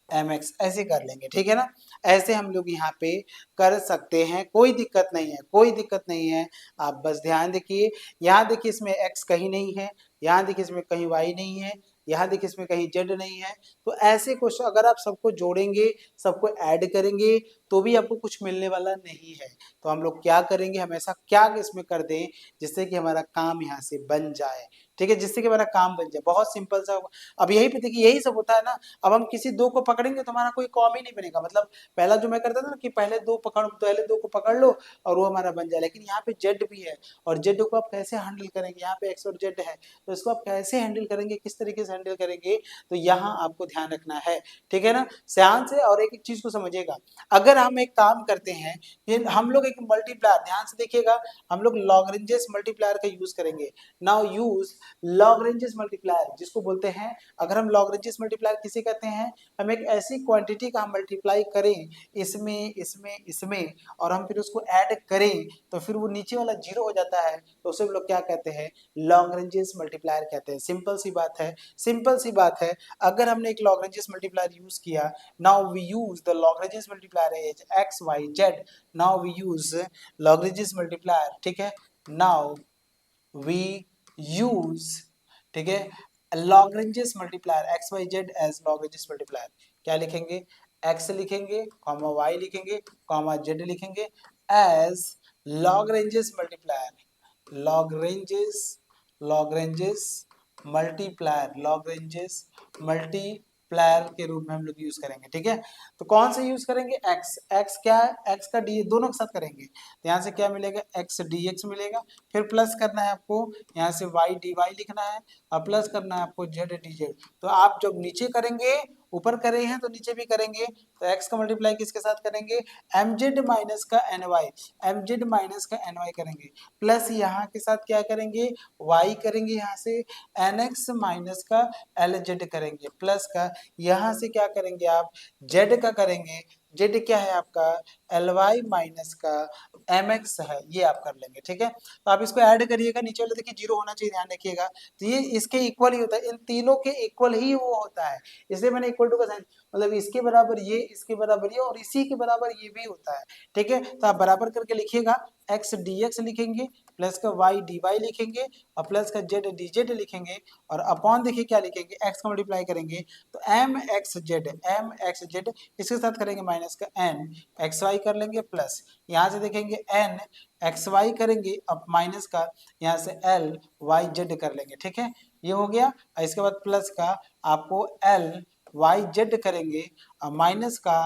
Speaker 1: mx, ऐसे कर लेंगे। ठीक है ना, ऐसे हम लोग यहाँ पे कर सकते हैं, कोई दिक्कत नहीं है, कोई दिक्कत नहीं है। आप बस ध्यान देखिए, यहाँ देखिए इसमें x कहीं नहीं है, यहाँ देखिए इसमें कहीं y नहीं है, यहाँ देखिए इसमें कहीं z नहीं है। तो ऐसे क्वेश्चन अगर आप सबको जोड़ेंगे, सबको ऐड करेंगे, तो भी आपको कुछ मिलने वाला नहीं है। तो हम लोग क्या करेंगे, हमेशा क्या इसमें कर दें जिससे कि हमारा काम यहाँ से बन जाए। ठीक है, जिससे कि मेरा काम बन जाए, बहुत सिंपल सा। अब यही पे देखिए यही सब होता है ना। अब हम किसी दो को पकड़ेंगे तो हमारा कोई कॉम ही नहीं बनेगा, मतलब पहला जो मैं करता था ना कि पहले दो को पकड़ लो और वो हमारा बन जाए, लेकिन यहाँ पे जेड भी है और जेड को आप कैसे हैंडल करेंगे, यहाँ पे एक्स और जेड है तो इसको आप कैसे हैंडल करेंगे, किस तरीके से हैंडल करेंगे, तो यहाँ आपको ध्यान रखना है, ठीक है ना, ध्यान से। और एक एक चीज को समझिएगा, अगर हम एक काम करते हैं, ये हम लोग एक मल्टीप्लायर, ध्यान से देखिएगा, हम लोग लॉग्रेंजेस मल्टीप्लायर का यूज करेंगे। नाउ यूज लॉग्रेंजेस मल्टीप्लायर, जिसको बोलते हैं, अगर हम लॉग्रेंजेस मल्टीप्लायर किसे कहते हैं, हम एक ऐसी क्वांटिटी का मल्टीप्लाई करें इसमें इसमें इसमें और हम फिर उसको ऐड करें तो फिर वो नीचे वाला जीरो हो जाता है, तो उसे हम लोग क्या कहते हैं, लॉग्रेंजेस मल्टीप्लायर कहते हैं। सिंपल सी बात है, सिंपल सी बात है। अगर हमने एक लॉग्रेंजेस मल्टीप्लायर यूज किया, now we use the Lagrange's multiplier as X Y Z, now we use Lagrange's multiplier, ठीक है, नाउ वी यूज, ठीक है, Lagrange's multiplier X Y Z as Lagrange's multiplier. क्या लिखेंगे, एक्स लिखेंगे कॉमा वाई लिखेंगे comma Z लिखेंगे as Lagrange's multiplier, Lagrange's, Lagrange's multiplier, Lagrange's multiplier के रूप में हम लोग यूज करेंगे, ठीक है। तो कौन से यूज करेंगे, एक्स, एक्स क्या है, एक्स का डी दोनों के साथ करेंगे, तो यहाँ से क्या मिलेगा, एक्स डी एक्स मिलेगा, फिर प्लस करना है आपको, यहाँ से वाई डी वाई लिखना है और प्लस करना है आपको जेड डी जेड। तो आप जब नीचे करेंगे, ऊपर करे हैं तो नीचे भी करेंगे, तो एक्स का मल्टीप्लाई किसके साथ करेंगे, एम जेड माइनस का N Y, M Z minus का एन वाई करेंगे, प्लस यहाँ के साथ क्या करेंगे, वाई करेंगे, यहाँ से एन एक्स माइनस का एल जेड करेंगे, प्लस का यहाँ से क्या करेंगे आप, जेड का करेंगे, जेड क्या है आपका, एल वाई माइनस का एम एक्स है, ये आप कर लेंगे, ठीक है। तो आप इसको ऐड करिएगा, नीचे वाले देखिए जीरो होना चाहिए, ध्यान रखिएगा, तो ये इसके इक्वल ही होता है, इन तीनों के इक्वल ही वो होता है, इसलिए मैंने इक्वल टू का साइन, मतलब इसके बराबर ये, इसके बराबर ये और इसी के बराबर ये भी होता है, ठीक है। तो आप बराबर करके लिखिएगा, एक्स डी एक्स लिखेंगे, प्लस का वाई डी वाई लिखेंगे और प्लस का जेड डी जेड लिखेंगे और अपॉन देखिए क्या लिखेंगे, एक्स का मल्टीप्लाई करेंगे तो M X Z, M X Z इसके साथ करेंगे माइनस का एन एक्स वाई कर लेंगे, प्लस यहाँ से देखेंगे एन एक्स वाई करेंगे अब माइनस का यहाँ से एल वाई जेड कर लेंगे, ठीक है, ये हो गया। इसके बाद प्लस का आपको एल वाई जेड करेंगे और माइनस का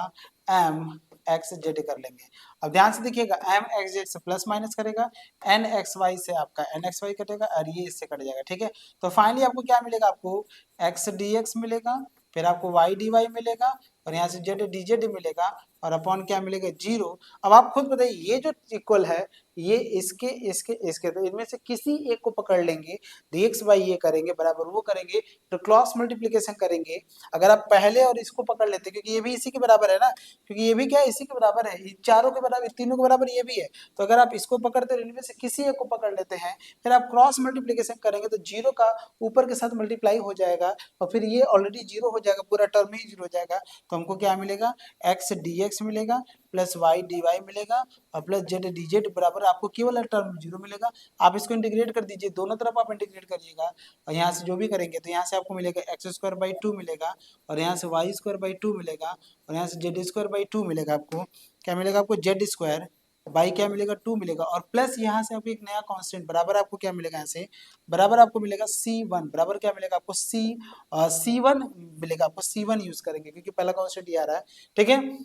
Speaker 1: एम एक्स जेड कर लेंगे। अब ध्यान से देखिएगा, एम एक्स जेड से प्लस माइनस करेगा, एन एक्स वाई से आपका एन एक्स वाई कटेगा और ये इससे कट जाएगा, ठीक है। तो फाइनली आपको क्या मिलेगा, आपको एक्स डी एक्स मिलेगा, फिर आपको वाई डी वाई मिलेगा और यहाँ से जेड डी जेड मिलेगा और अपॉन क्या मिलेगा, जीरो। अब आप खुद बताइए, ये जो इक्वल है ये इसके इसके इसके, तो इनमें से किसी एक को पकड़ लेंगे, dx बाई ये करेंगे बराबर वो करेंगे, तो क्रॉस मल्टीप्लिकेशन करेंगे। अगर आप पहले और इसको पकड़ लेते, क्योंकि ये भी इसी के बराबर है ना, क्योंकि ये भी क्या है, इसी के बराबर है, चारों के बराबर, तीनों के बराबर ये भी है, तो अगर आप इसको पकड़ते हो इनमें से किसी एक को पकड़ लेते हैं, फिर आप क्रॉस मल्टीप्लिकेशन करेंगे तो जीरो का ऊपर के साथ मल्टीप्लाई हो जाएगा और फिर ये ऑलरेडी जीरो हो जाएगा, पूरा टर्म ही जीरो हो जाएगा, तो हमको क्या मिलेगा, एक्स डी एक्स मिलेगा प्लस वाई डी वाई मिलेगा और प्लस जेड डी जेड बराबर आपको केवल टर्म जीरो मिलेगा। आप इसको इंटीग्रेट कर दीजिए, दोनों तरफ आप इंटीग्रेट करिएगा और यहाँ से जो भी करेंगे तो यहाँ से आपको मिलेगा एक्स स्क्वायर बाई टू मिलेगा और यहाँ से वाई स्क्वायर बाई टू मिलेगा और यहाँ से जेड स्क्वायर बाई टू मिलेगा, आपको क्या मिलेगा, आपको जेड स्क्वायर बाई क्या मिलेगा, टू मिलेगा और प्लस यहाँ से आपको एक नया कांस्टेंट बराबर आपको क्या मिलेगा, यहाँ से बराबर आपको मिलेगा C1, बराबर क्या मिलेगा आपको C1 मिलेगा, आपको C1 यूज करेंगे क्योंकि पहला कांस्टेंट ये आ रहा है, ठीक है।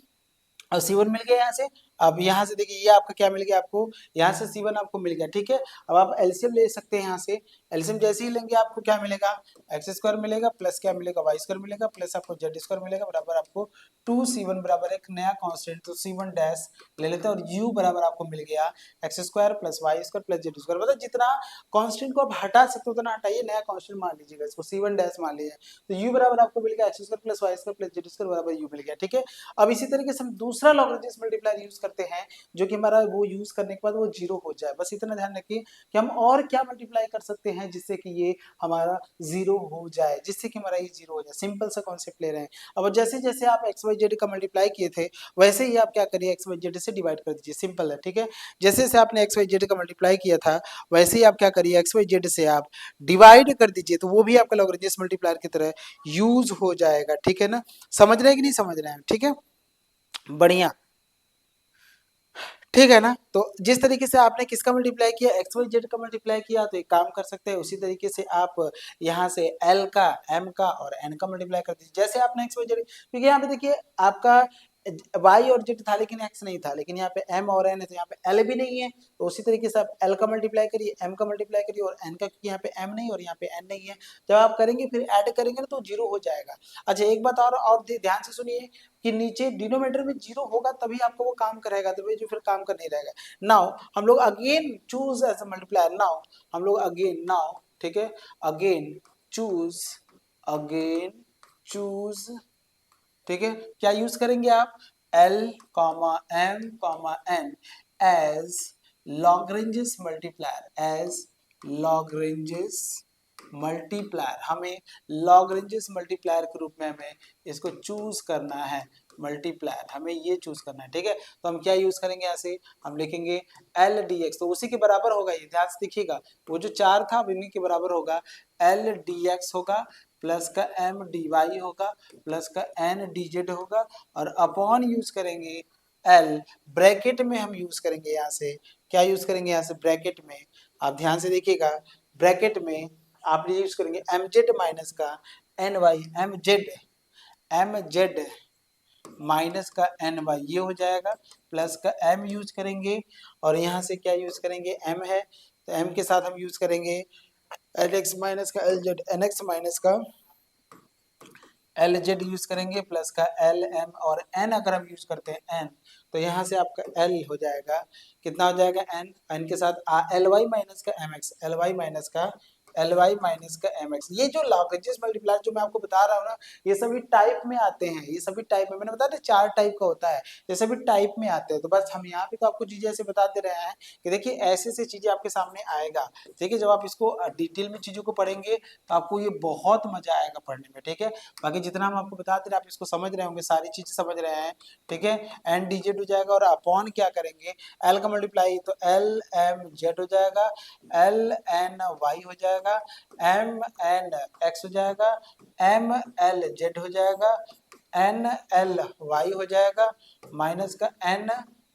Speaker 1: और C1 मिल गया यहाँ से। अब यहाँ से देखिए ये आपका क्या मिल गया, आपको यहाँ से C1 आपको मिल गया, ठीक है। अब आप एलसीएम ले सकते हैं, यहाँ से एलसीएम जैसे ही लेंगे आपको क्या मिलेगा, एक्स स्क्वायर मिलेगा प्लस क्या मिलेगा, वाई स्क्वायर मिलेगा प्लस आपको जेड स्क्वायर मिलेगा बराबर आपको 2C1 बराबर एक नया कांस्टेंट तो C1 डैश ले लेते हैं और u बराबर आपको मिल गया X square plus Y square plus Z square, मतलब जितना कांस्टेंट को आप हटा सकते हो उतना हटाइए, नया कांस्टेंट मान लीजिएगा इसको C1 डैश मान लीजिए, तो u बराबर आपको मिल गया X square plus Y square plus Z square बराबर u मिल गया, ठीक है। अब इसी तरीके से हम दूसरा लॉग्रेंजेस मल्टीप्लायर यूज करते हैं जो कि हमारा वो यूज करने के बाद वो जीरो हो जाए, बस इतना ध्यान रखिए कि हम और क्या मल्टीप्लाई कर सकते हैं जिससे कि ये हमारा जीरो हो जाए, जिससे कि हमारा ये जीरो हो जाए, सिंपल सा कॉन्सेप्ट ले रहे हैं। अब जैसे जैसे आप एक्स वाई जेड का मल्टीप्लाई किए थे वैसे ही आप क्या करिए, एक्स वाई जेड से डिवाइड कर दीजिए, सिंपल है, ठीक है। जैसे जैसे आपने एक्स वाई जेड का मल्टीप्लाई किया था वैसे ही आप क्या करिए, एक्स वाई जेड से आप डिवाइड कर दीजिए, तो वो भी आपका लॉग्रेंजेस मल्टीप्लायर की तरह यूज हो जाएगा, ठीक है ना। समझ रहे हैं कि नहीं समझ रहे हैं, ठीक है, बढ़िया, ठीक है ना। तो जिस तरीके से आपने किसका मल्टीप्लाई किया, एक्स वाई जेड का मल्टीप्लाई किया, तो एक काम कर सकते हैं उसी तरीके से आप यहाँ से एल का, एम का और एन का मल्टीप्लाई कर दीजिए, जैसे आपने एक्स वाई जेड, क्योंकि यहाँ पे देखिए आपका वाई और जेड था लेकिन एक्स नहीं था, लेकिन यहाँ पे एम और एन है तो यहाँ पे एल भी नहीं है, तो उसी तरीके से आप एल का मल्टीप्लाई करिए, एम का मल्टीप्लाई करिए और एन का, क्योंकि यहाँ पे एम नहीं और यहाँ पे एन नहीं है, जब आप करेंगे फिर ऐड करेंगे ना तो जीरो हो जाएगा। अच्छा एक बात और ध्यान से सुनिए कि नीचे डिनोमिनेटर में जीरो होगा तभी आपको वो काम करेगा, तभी जो फिर काम कर नहीं रहेगा। नाउ हम लोग again choose as a multiplier, now हम लोग अगेन, नाउ ठीक है, अगेन चूज, अगेन चूज, ठीक है, क्या यूज करेंगे आप, L comma M comma N as Lagrange's multiplier, as Lagrange's multiplier, हमें लॉग्रेंजेस मल्टीप्लायर के रूप में हमें इसको चूज करना है, मल्टीप्लायर हमें ये चूज करना है, ठीक है। तो हम क्या यूज करेंगे, यहाँ से हम लिखेंगे एल डी एक्स, तो उसी के बराबर होगा, ये ध्यान से देखिएगा, वो जो चार था इन्हीं के बराबर होगा, एल डी एक्स होगा प्लस का एम डी वाई होगा प्लस का एन डी जेड होगा, और अपॉन यूज करेंगे एल, ब्रैकेट में हम यूज करेंगे यहाँ से, क्या यूज करेंगे यहाँ से ब्रैकेट में, आप ध्यान से देखिएगा, ब्रैकेट में आप ये यूज करेंगे एम जेड माइनस का N Y, M Z minus का एन वाई ये हो जाएगा, प्लस का एम यूज करेंगे, और यहाँ से क्या यूज करेंगे, एम है तो एम के साथ हम यूज करेंगे एल एक्स माइनस का L Z, N X minus का एल जेड यूज करेंगे, प्लस का एल एम, और एन अगर हम यूज करते हैं एन, तो यहाँ से आपका एल हो जाएगा, कितना हो जाएगा एन, एन के साथ एल वाई माइनस का M X, L Y minus का एल वाई माइनस का एम एक्स। ये जो लॉग्रेंजेस मल्टीप्लायर जो मैं आपको बता रहा हूँ ना, ये सभी टाइप में आते हैं, ये सभी टाइप में, मैंने बताया था चार टाइप का होता है, ये सभी टाइप में आते हैं, तो बस हम यहाँ पे तो आपको चीजें ऐसे बताते रहे हैं कि देखिए ऐसे ऐसे चीजें आपके सामने आएगा, ठीक है, जब आप इसको डिटेल में चीजों को पढ़ेंगे तो आपको ये बहुत मजा आएगा पढ़ने में, ठीक है। बाकी जितना हम आपको बताते रहे आप इसको समझ रहे होंगे, सारी चीजें समझ रहे हैं, ठीक है। एन डी जेड हो जाएगा और अपॉन क्या करेंगे, एल का मल्टीप्लाई तो एल एम जेड हो जाएगा, एल एन वाई हो जाएगा, एम एन एक्स हो जाएगा, एम एल जेड हो जाएगा, एन एल वाई हो जाएगा, माइनस का एन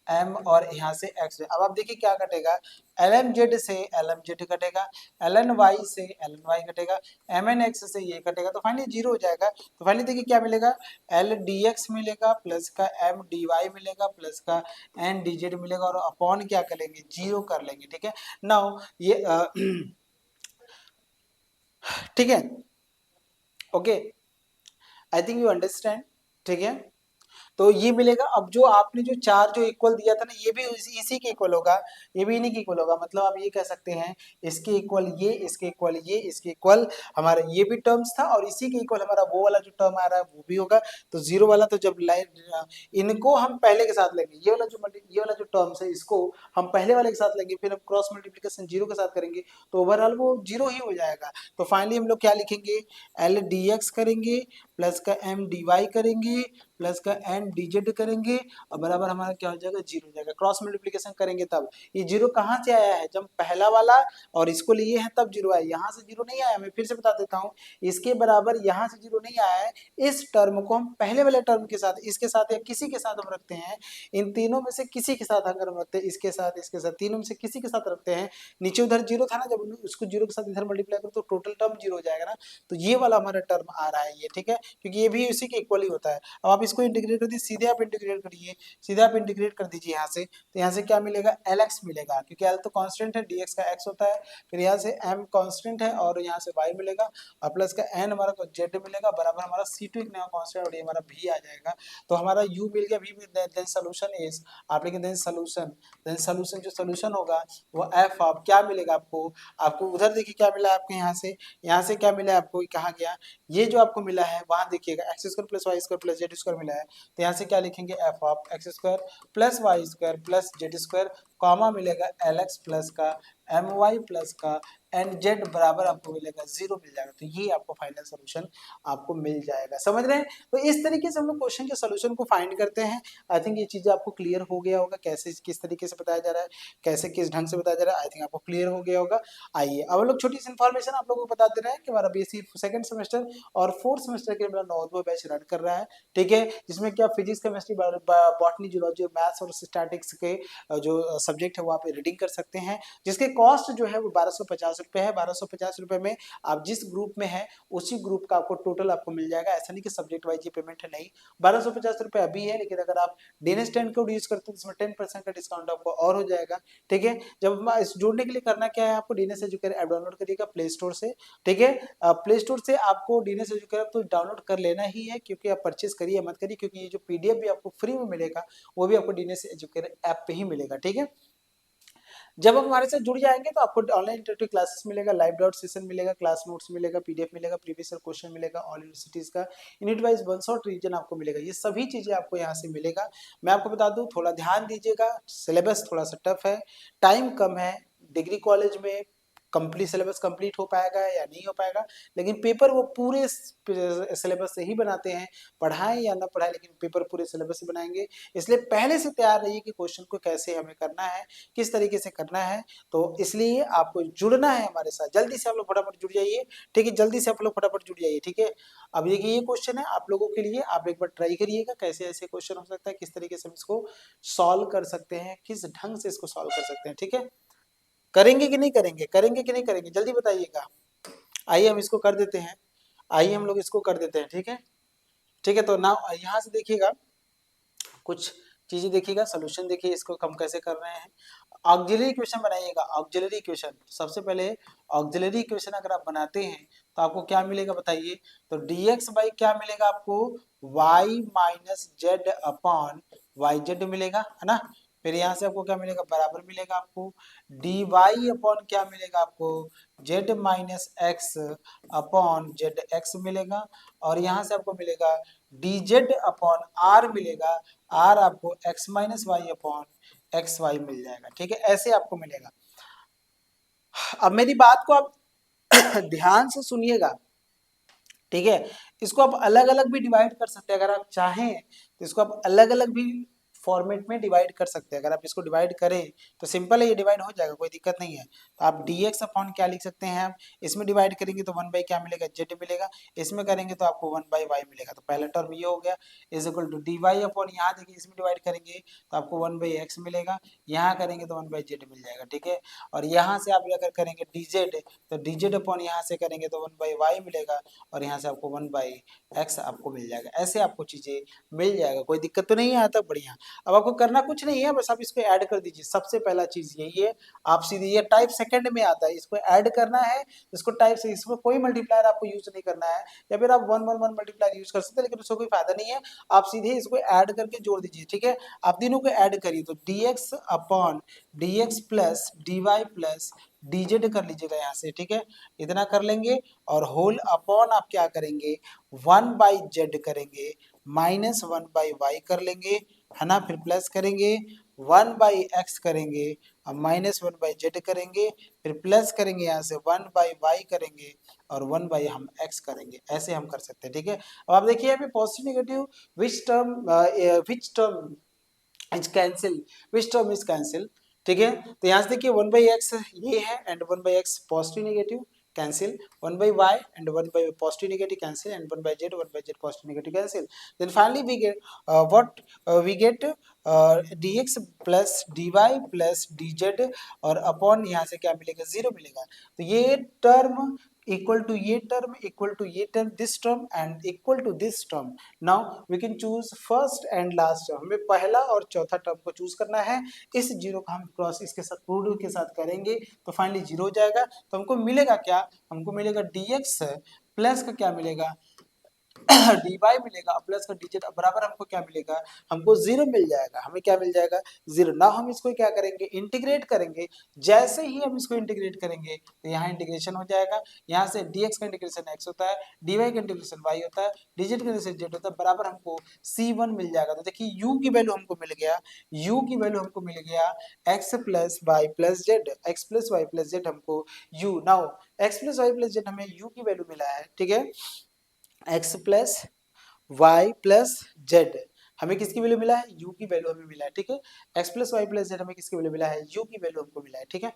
Speaker 1: एम और यहाँ से एक्स। अब आप देखिए क्या कटेगा, एल एम जेड से एल एम जेड कटेगा, एल एन वाई से एल एन वाई कटेगा, एम एन एक्स से ये कटेगा, तो फाइनली जीरो हो जाएगा। तो फाइनली देखिए क्या मिलेगा, एल डी एक्स मिलेगा प्लस का एम डी वाई मिलेगा प्लस का एन डी जेड मिलेगा, और अपॉन क्या करेंगे, जीरो कर लेंगे, ठीक है। नाउ ये ठीक है, okay, I think you understand, ठीक है। तो ये मिलेगा। अब जो आपने जो चार जो इक्वल दिया था ना, ये भी इसी के इक्वल होगा, ये भी इन्हीं के इक्वल होगा, मतलब आप ये कह सकते हैं इसके इक्वल ये, इसके इक्वल ये, इसके इक्वल हमारा ये भी टर्म्स था, और इसी के इक्वल हमारा वो वाला जो टर्म आ रहा है वो भी होगा। तो जीरो वाला तो जब लाइन, इनको हम पहले के साथ लेंगे, ये वाला जो टर्म्स है इसको हम पहले वाले के साथ लेंगे, फिर हम क्रॉस मल्टीप्लीकेशन जीरो के साथ करेंगे, तो ओवरऑल वो जीरो ही हो जाएगा। तो फाइनली हम लोग क्या लिखेंगे, एल डी एक्स करेंगे प्लस का एम डी वाई करेंगे प्लस का एन डी जेड करेंगे, और बराबर हमारा क्या हो जाएगा, जीरो हो जाएगा। क्रॉस मल्टीप्लीकेशन करेंगे तब ये जीरो कहाँ से आया है, जब पहला वाला और इसको लिए हैं तब जीरो आया, यहाँ से जीरो नहीं आया। मैं फिर से बता देता हूँ, इसके बराबर यहाँ से जीरो नहीं आया है। इस टर्म को हम पहले वाले टर्म के साथ, इसके साथ या किसी के साथ हम रखते हैं, इन तीनों में से किसी के साथ अगर हम रखते हैं, इसके साथ तीनों में से किसी के साथ रखते हैं, नीचे उधर जीरो था ना, जब उसको जीरो के साथ इधर मल्टीप्लाई करो तो टोटल टर्म जीरो हो जाएगा ना, तो ये वाला हमारा टर्म आ रहा है ये, ठीक है, क्योंकि ये भी इसी के इक्वल ही होता है। अब आप इसको इंटीग्रेट कर दीजिए, सीधे आप इंटीग्रेट करिए, सीधे आप इंटीग्रेट कर दीजिए यहाँ से, तो यहाँ से क्या मिलेगा, एल एक्स मिलेगा, क्योंकि एल तो कांस्टेंट है, डी एक्स का एक्स होता है, फिर यहाँ से एम कांस्टेंट है और यहाँ से वाई मिलेगा, और प्लस का एन हमारा को जेड मिलेगा, बराबर हमारा सी टू एक नया कांस्टेंट और ये हमारा भी आ जाएगा। तो हमारा यू मिल गया, भी देन सोल्यूशन इज, आप लिखें देन सोल्यूशन जो सोल्यूशन होगा वो एफ ऑफ क्या मिलेगा आपको, आपको उधर देखिए क्या मिला आपको, यहाँ से क्या मिला आपको, कहाँ गया, ये जो आपको मिला है वहां देखिएगा, X square plus Y square plus Z square मिला है, तो यहाँ से क्या लिखेंगे, F of X square plus Y square plus Z square, comma मिलेगा एल एक्स प्लस का एम वाई प्लस का एन जेड बराबर आपको मिलेगा 0 मिल जाएगा। तो ये आपको फाइनल सोल्यूशन आपको मिल जाएगा। समझ रहे हैं? तो इस तरीके से हम लोग क्वेश्चन के सोल्यूशन को फाइंड करते हैं। आई थिंक ये चीजें आपको क्लियर हो गया होगा, कैसे किस तरीके से बताया जा रहा है, कैसे किस ढंग से बताया जा रहा है। आई थिंक आपको क्लियर हो गया होगा। आइए अब हम लोग छोटी सी इन्फॉर्मेशन आप लोगों को बता दे रहे हैं कि हमारा बीएससी सेकंड सेमेस्टर और फोर्थ सेमेस्टर के लिए 9वां बैच रन कर रहा है। ठीक है, जिसमें क्या physics, chemistry, botany, zoology, maths और स्टैटिक्स के जो सब्जेक्ट है वो आप रीडिंग कर सकते हैं, जिसके कॉस्ट जो है वो 1250 रुपए है। 1250 रुपए में आप जिस ग्रुप में है उसी ग्रुप का आपको टोटल आपको मिल जाएगा। ऐसा नहीं कि सब्जेक्ट वाइज ये पेमेंट है, नहीं, 1250 रुपए अभी है, लेकिन अगर आप डीएनएस 10 कोड यूज करते हैं तो इसमें 10% का डिस्काउंट आपको और हो जाएगा। ठीक है, जब इस जुड़ने के लिए करना क्या है, आपको डीएनएस एजुकेटर ऐप डाउनलोड करिएगा प्ले स्टोर से। ठीक है, प्ले स्टोर से आपको डीएनएस एजुकेटर तो डाउनलोड कर लेना ही है, क्योंकि आप परचेस करिए मत करिए, क्योंकि ये जो पीडीएफ भी आपको फ्री में मिलेगा वो भी आपको डीएनएस एजुकेटर ऐप पे ही मिलेगा। ठीक है, जब आप हमारे साथ जुड़ जाएंगे तो आपको ऑनलाइन इंटरेक्टिव क्लासेस मिलेगा, लाइव डाउट सेशन मिलेगा, क्लास नोट्स मिलेगा, पीडीएफ मिलेगा, प्रीवियस ईयर क्वेश्चन मिलेगा, ऑल यूनिवर्सिटीज का यूनिट वाइज वन शॉट रीजन आपको मिलेगा। ये सभी चीजें आपको यहाँ से मिलेगा। मैं आपको बता दूं, थोड़ा ध्यान दीजिएगा, सिलेबस थोड़ा सा टफ है, टाइम कम है। डिग्री कॉलेज में कंप्लीट सिलेबस कंप्लीट हो पाएगा या नहीं हो पाएगा, लेकिन पेपर वो पूरे सिलेबस से ही बनाते हैं, पढ़ाएं या ना पढ़ाएं, लेकिन पेपर पूरे सिलेबस से बनाएंगे। इसलिए पहले से तैयार रहिए कि क्वेश्चन को कैसे हमें करना है, किस तरीके से करना है। तो इसलिए आपको जुड़ना है हमारे साथ, जल्दी से आप लोग फटाफट जुड़ जाइए। ठीक है, जल्दी से आप लोग फटाफट जुड़ जाइए। ठीक है, अब देखिए ये क्वेश्चन है आप लोगों के लिए, आप एक बार ट्राई करिएगा कैसे ऐसे क्वेश्चन हो सकता है, किस तरीके से हम इसको सॉल्व कर सकते हैं, किस ढंग से इसको सॉल्व कर सकते हैं। ठीक है, करेंगे कि नहीं करेंगे, करेंगे कि नहीं करेंगे, जल्दी बताइएगा। आइए हम इसको कर देते हैं, आइए हम लोग इसको कर देते हैं। ठीक है, ठीक है, तो ना यहाँ से देखिएगा कुछ चीजें, देखिएगा सोल्यूशन, देखिए इसको हम कैसे कर रहे हैं। ऑक्सिलरी इक्वेशन बनाइएगा। ऑक्सिलरी इक्वेशन, सबसे पहले ऑक्सिलरी इक्वेशन अगर आप बनाते हैं तो आपको क्या मिलेगा बताइए। तो dx बाई क्या मिलेगा आपको, y minus Z upon Y Z मिलेगा, है ना। फिर यहाँ से आपको क्या मिलेगा, बराबर मिलेगा आपको dy अपॉन क्या मिलेगा आपको, z minus X upon Z X मिलेगा। और यहाँ से आपको मिलेगा dz अपॉन r मिलेगा, r आपको x minus Y upon X Y मिल जाएगा। ठीक है, ऐसे आपको मिलेगा। अब मेरी बात को आप ध्यान से सुनिएगा। ठीक है, इसको आप अलग अलग भी डिवाइड कर सकते हैं, अगर आप चाहें तो इसको आप अलग अलग भी फॉर्मेट में डिवाइड कर सकते हैं। अगर आप इसको डिवाइड करें तो सिंपल है, ये डिवाइड हो जाएगा, कोई दिक्कत नहीं है। तो आप dx अपॉन क्या लिख सकते हैं, आप इसमें डिवाइड करेंगे तो 1 बाई क्या मिलेगा, जेड मिलेगा। इसमें करेंगे तो आपको 1 बाई वाई मिलेगा। तो पहला टर्म ये हो गया, is equal to D Y upon, यहाँ देखिए इसमें डिवाइड करेंगे तो आपको 1 बाई एक्स मिलेगा, यहाँ करेंगे तो 1 बाई जेड मिल जाएगा। ठीक है, और यहाँ से आप अगर करेंगे dz, तो dz अपॉन यहाँ से करेंगे तो 1 बाई वाई मिलेगा, और यहाँ से आपको 1 बाई एक्स आपको मिल जाएगा। ऐसे आपको चीजें मिल जाएगा, कोई दिक्कत तो नहीं है, आता बढ़िया। अब आपको करना कुछ नहीं है, बस आप इसको ऐड कर दीजिए। सबसे पहला चीज यही है, आप सीधे, ये टाइप सेकंड में आता है, इसको ऐड करना है, इसको टाइप से, इसमें कोई मल्टीप्लायर आपको यूज नहीं करना है, या फिर आप 1 1 1 मल्टीप्लायर यूज कर सकते हैं, लेकिन उसका कोई फायदा नहीं है। आप सीधे इसको ऐड करके जोड़ दीजिए। ठीक है, आप तीनों को ऐड करिए तो dx upon dx plus dy plus dz कर लीजिएगा यहाँ से। ठीक है, इतना कर लेंगे, और होल अपॉन आप क्या करेंगे, 1 बाई जेड करेंगे, माइनस 1 बाई वाई कर लेंगे, है ना। फिर प्लस करेंगे 1 बाई एक्स करेंगे, और माइनस 1 बाई जेड करेंगे, फिर प्लस करेंगे यहाँ से 1 बाई वाई करेंगे, और 1 बाई हम एक्स करेंगे। ऐसे हम कर सकते हैं। ठीक है, अब आप देखिए अभी positive negative which term is cancel, which term is cancel. ठीक है, तो यहाँ से देखिए 1 बाई एक्स ये है, and 1 by x positive negative cancel, 1 by y and 1 by positive negative cancel, and 1 by z, 1 by z positive negative cancel. Then finally we get we get dx plus dy plus dz, और upon यहाँ से क्या मिलेगा, 0 मिलेगा। तो ये term equal to ये term, equal to ये term, this term and equal to this term. Now we can choose first and last term, हमें पहला और चौथा टर्म को चूज करना है। इस जीरो का हम क्रॉस इसके साथ प्रोडक्ट के साथ करेंगे तो फाइनली जीरो हो जाएगा। तो हमको मिलेगा क्या, हमको मिलेगा dx प्लस का क्या मिलेगा, डी वाई मिलेगा प्लस का डी जेड बराबर हमको क्या मिलेगा, हमको जीरो मिल जाएगा। हमें क्या मिल जाएगा, जीरो। ना हम इसको क्या करेंगे, इंटीग्रेट करेंगे। जैसे ही हम इसको इंटीग्रेट करेंगे तो यहाँ इंटीग्रेशन हो जाएगा। यहाँ से dx का इंटीग्रेशन x होता है, dy का इंटीग्रेशन y होता है, dz का इंटीग्रेशन z होता है, बराबर हमको c1 मिल जाएगा। तो देखिए u की वैल्यू हमको मिल गया, u की वैल्यू हमको मिल गया x plus Y plus Z, X plus Y plus Z हमको u। Now x plus Y plus Z हमें u की वैल्यू मिला है, ठीक है, x plus Y plus Z हमें किसकी वैल्यू मिला है, u की वैल्यू हमें मिला है, ठीक है। x plus Y plus Z हमें किसकी वैल्यू मिला है, u की वैल्यू हमको मिला है, ठीक है।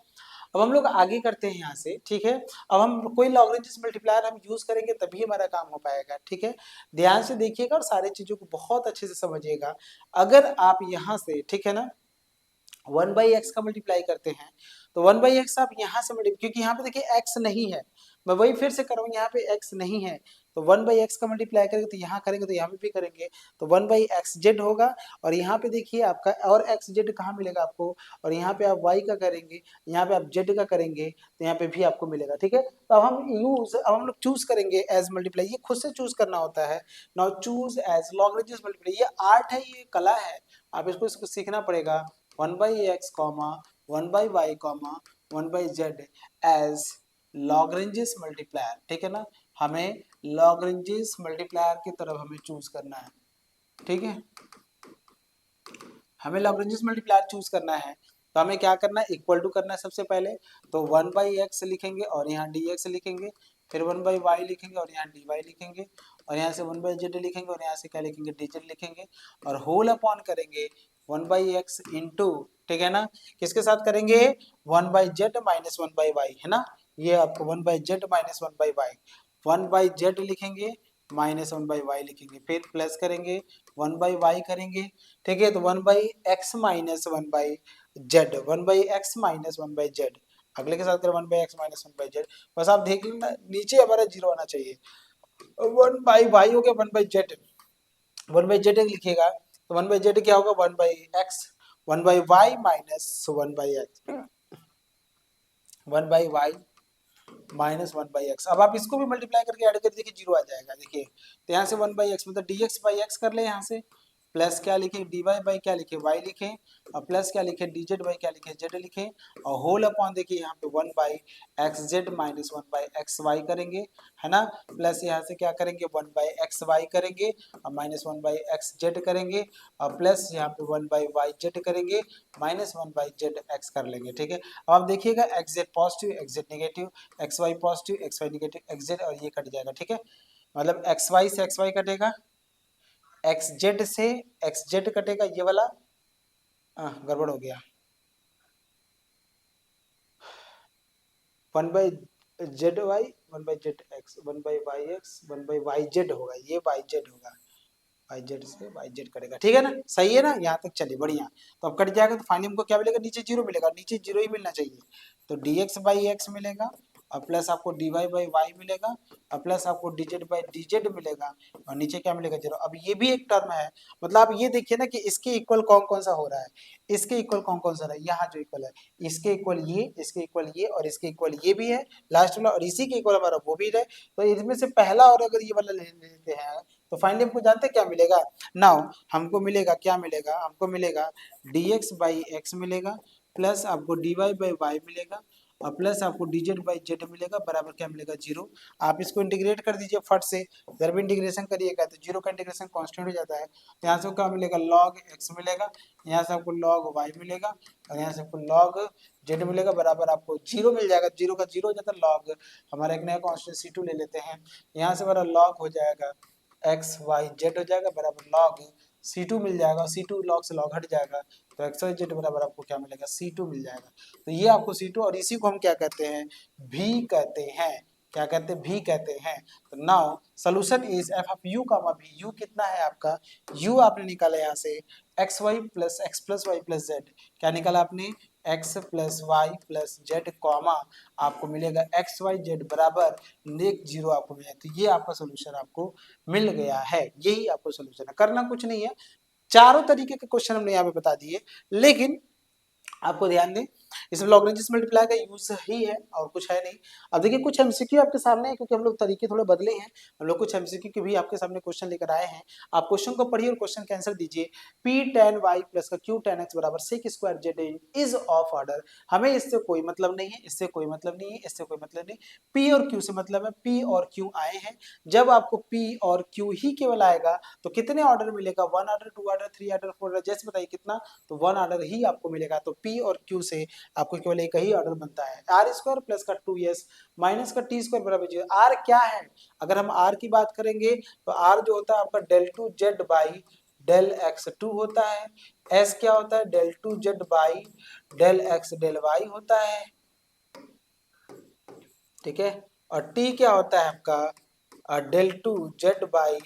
Speaker 1: अब हम लोग आगे करते हैं यहाँ से, ठीक है। अब हम कोई लॉग्रेंज मल्टीप्लायर हम यूज करेंगे तभी हमारा काम हो पाएगा, ठीक है। ध्यान से देखिएगा और सारी चीजों को बहुत अच्छे से समझिएगा। अगर आप यहाँ से, ठीक है ना, 1/x का मल्टीप्लाई करते हैं तो 1/x आप यहाँ से मल्टीप्लाई, क्योंकि यहाँ पे देखिए x नहीं है, मैं वही फिर से कर रहा हूँ, यहाँ पे x नहीं है तो 1/x का मल्टीप्लाई करेंगे तो यहाँ करेंगे तो यहाँ पे भी करेंगे तो 1/xz होगा। और यहाँ पे देखिए आपका और xz कहाँ मिलेगा आपको, और यहाँ पे आप y का करेंगे, यहाँ पे आप z का करेंगे तो यहाँ पे भी आपको मिलेगा, ठीक है। तो अब हम लोग चूज करेंगे एज मल्टीप्लाई, ये खुद से चूज करना होता है। Now choose as Lagrange multiply, ये आर्ट है, ये कला है, आप इसको सीखना पड़ेगा। 1/x comma 1/y comma 1/z as Lagrange's multiplier, ठीक है ना। हमें लॉग्रेंजेस मल्टीप्लायर की तरफ हमें चूज करना है, ठीक है। हमें लॉग्रेंजेस मल्टीप्लायर चूज करना है तो हमें क्या करना है, इक्वल टू करना है सबसे पहले। तो 1/x लिखेंगे और यहाँ dx लिखेंगे, फिर 1/y लिखेंगे और यहाँ dy लिखेंगे, और यहाँ से 1/z लिखेंगे और यहाँ से क्या लिखेंगे, dz लिखेंगे, और होल अपॉन करेंगे 1/x इंटू, ठीक है ना, किसके साथ करेंगे, 1/z माइनस 1/y, है ना। ये आपको 1/z माइनस 1/y, 1/z लिखेंगे माइनस 1/y लिखेंगे, फिर प्लस करेंगे 1/y करेंगे, ठीक है। तो 1/x minus 1/z, 1/x minus 1/z, अगले के साथ करें 1/x माइनस 1/z। बस आप देख लेना नीचे हमारा जीरो आना चाहिए। 1/y हो गया 1/z, 1/z लिखिएगा तो 1/z क्या होगा, 1/x, 1/y minus 1/x, 1/y minus 1/x। अब आप इसको भी मल्टीप्लाई करके ऐड कर देखिए, जीरो आ जाएगा, देखिए। तो यहाँ से 1/x मतलब dx/x कर ले, यहाँ से प्लस क्या लिखे, dy बाई क्या लिखे, y लिखे, और प्लस क्या लिखे, dz बाई क्या लिखे, z लिखे, और होल अपॉन देखिए यहाँ पे 1/xz माइनस 1/xy करेंगे, है ना। प्लस यहाँ से क्या करेंगे, 1/xy करेंगे और माइनस 1/xz करेंगे, और प्लस यहाँ पे 1/yz करेंगे, माइनस 1/zx कर लेंगे, ठीक है। अब आप देखिएगा xz positive, xz negative, xy positive, xy negative, xz, और ये कट जाएगा, ठीक है। मतलब xy से xy कटेगा, xz से xz कटेगा, ये वाला गड़बड़ हो गया, 1/zy 1/zx 1/yx 1/yz होगा, ये yz होगा, yz से yz करेगा, ठीक है ना, सही है ना, यहाँ तक चलिए बढ़िया। तो अब कट जाएगा तो फाइनली हमको क्या मिलेगा, नीचे जीरो मिलेगा, नीचे जीरो ही मिलना चाहिए। तो dx/x मिलेगा, और प्लस आपको dy/y मिलेगा, और प्लस आपको dz/dz मिलेगा, और नीचे क्या मिलेगा, जीरो। अब ये भी एक टर्म है, मतलब आप ये देखिए ना कि इसके इक्वल कौन कौन सा हो रहा है, इसके इक्वल कौन कौन सा रहा है, यहाँ जो इक्वल है, इसके इक्वल ये, इसके इक्वल ये, और इसके इक्वल ये भी है लास्ट वाला, और इसी के इक्वल हमारा वो भी है। तो इसमें से पहला और अगर ये वाला ले लेते हैं तो फाइनली हमको जानते हैं क्या मिलेगा, नाउ हमको मिलेगा, क्या मिलेगा, हमको मिलेगा dx/x मिलेगा, प्लस आपको dy/y मिलेगा, और प्लस आपको dz/z मिलेगा, बराबर क्या मिलेगा, जीरो। आप इसको इंटीग्रेट कर दीजिए फट से, जब भी इंटीग्रेशन करिएगा तो जीरो का इंटीग्रेशन कांस्टेंट हो जाता है। तो यहाँ से क्या मिलेगा, log x मिलेगा, यहाँ से आपको log y मिलेगा, और यहाँ से आपको log z मिलेगा, बराबर आपको जीरो मिल जाएगा, जीरो का जीरो हो जाता है, log हमारा एक नया कांस्टेंट c2 ले लेते हैं, यहाँ से हमारा log हो जाएगा एक्स वाई जेड हो जाएगा, बराबर लॉग C2 मिल जाएगा, C2 लॉग से लॉग हट जाएगा, तो एक्स वाई जेड बराबर आपको क्या मिलेगा, C2 मिल जाएगा। तो ये आपको C2, और इसी को हम क्या कहते हैं, भी कहते हैं, क्या कहते हैं, भी कहते हैं। तो now solution is F of U comma भी, यू कितना है आपका, यू आपने निकाला यहाँ से X Y plus X plus Y plus Z, क्या निकाला आपने, X plus Y plus Z comma आपको मिलेगा एक्स वाई जेड बराबर नेक जीरो आपको मिलेगा। तो ये आपका सोल्यूशन आपको मिल गया है, यही आपको सोल्यूशन है, करना कुछ नहीं है। चारों तरीके के क्वेश्चन हमने यहाँ पे बता दिए, लेकिन आपको ध्यान दें इसमें लॉग्रेंजेस मल्टीप्लाई का यूज ही है और कुछ है नहीं। अब देखिए कुछ एमसीक्यू आपके सामने है, क्योंकि हम लोग तरीके थोड़े बदले हैं, हम लोग कुछ एमसीक्यू के भी आपके सामने क्वेश्चन लेकर आए हैं। आप क्वेश्चन को पढ़िए और क्वेश्चन का आंसर दीजिए। p tan y प्लस का q tan x बराबर sec square z is of order. हमें इससे कोई मतलब नहीं है, इससे कोई मतलब नहीं है, इससे कोई मतलब नहीं। p और q से मतलब है, p और q आए हैं। जब आपको p और q ही केवल आएगा तो कितने ऑर्डर मिलेगा, 1 ऑर्डर, 2 ऑर्डर, 3 ऑर्डर, 4 ऑर्डर, जैसे बताइए कितना, तो 1 ऑर्डर ही आपको मिलेगा। तो p और q से आपको केवल एक ही ऑर्डर बनता है। आर स्क्वायर प्लस का 2s माइनस का टी स्क्वायर बराबर 0। आर क्या है, अगर हम आर की बात करेंगे तो आर जो होता है आपका del two Z by del X two होता है। एस क्या होता है, del two Z by del X del Y होता है, ठीक है। और टी क्या होता है आपका del two Z by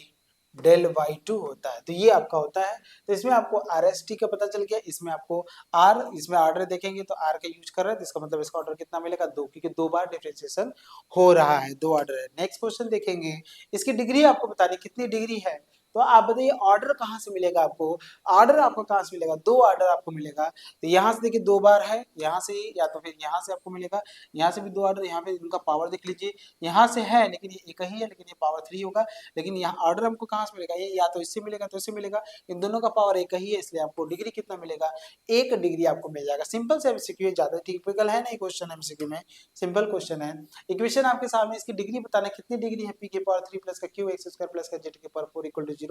Speaker 1: del Y two होता है। तो ये आपका होता है। तो इसमें आपको आर एस टी का पता चल गया। इसमें आपको आर, इसमें ऑर्डर देखेंगे तो आर का यूज कर रहे हैं, तो इसका मतलब इसका ऑर्डर कितना मिलेगा, 2, क्योंकि 2 बार डिफरेंशिएशन हो रहा है, 2 ऑर्डर है। नेक्स्ट क्वेश्चन देखेंगे, इसकी डिग्री आपको बतानी कितनी डिग्री है। तो आप बताइए ऑर्डर कहाँ से मिलेगा आपको, ऑर्डर आपको कहाँ से मिलेगा, 2 ऑर्डर आपको मिलेगा। तो यहाँ से देखिए 2 बार है, यहाँ से या तो फिर यहाँ से आपको मिलेगा, यहाँ से भी 2 ऑर्डर, यहाँ पे इनका पावर देख लीजिए, यहाँ से है लेकिन ये एक ही है, लेकिन ये पावर 3 होगा। लेकिन यहाँ ऑर्डर हमको कहाँ से मिलेगा, ये या तो इससे मिलेगा तो इससे मिलेगा, इन दोनों का पावर एक ही है, इसलिए आपको डिग्री कितना मिलेगा, 1 डिग्री आपको मिल जाएगा। सिंपल से एमसीक्यू, ज्यादा टिपिकल है नहीं क्वेश्चन एमसीक्यू में, सिंपल क्वेश्चन है। इक्वेशन आपके सामने, इसकी डिग्री बताना कितनी डिग्री है, पी के पावर 3 प्लस का क्यू एक्स स्क्वायर प्लस का जेड के पावर 4 इक्वल टू 0।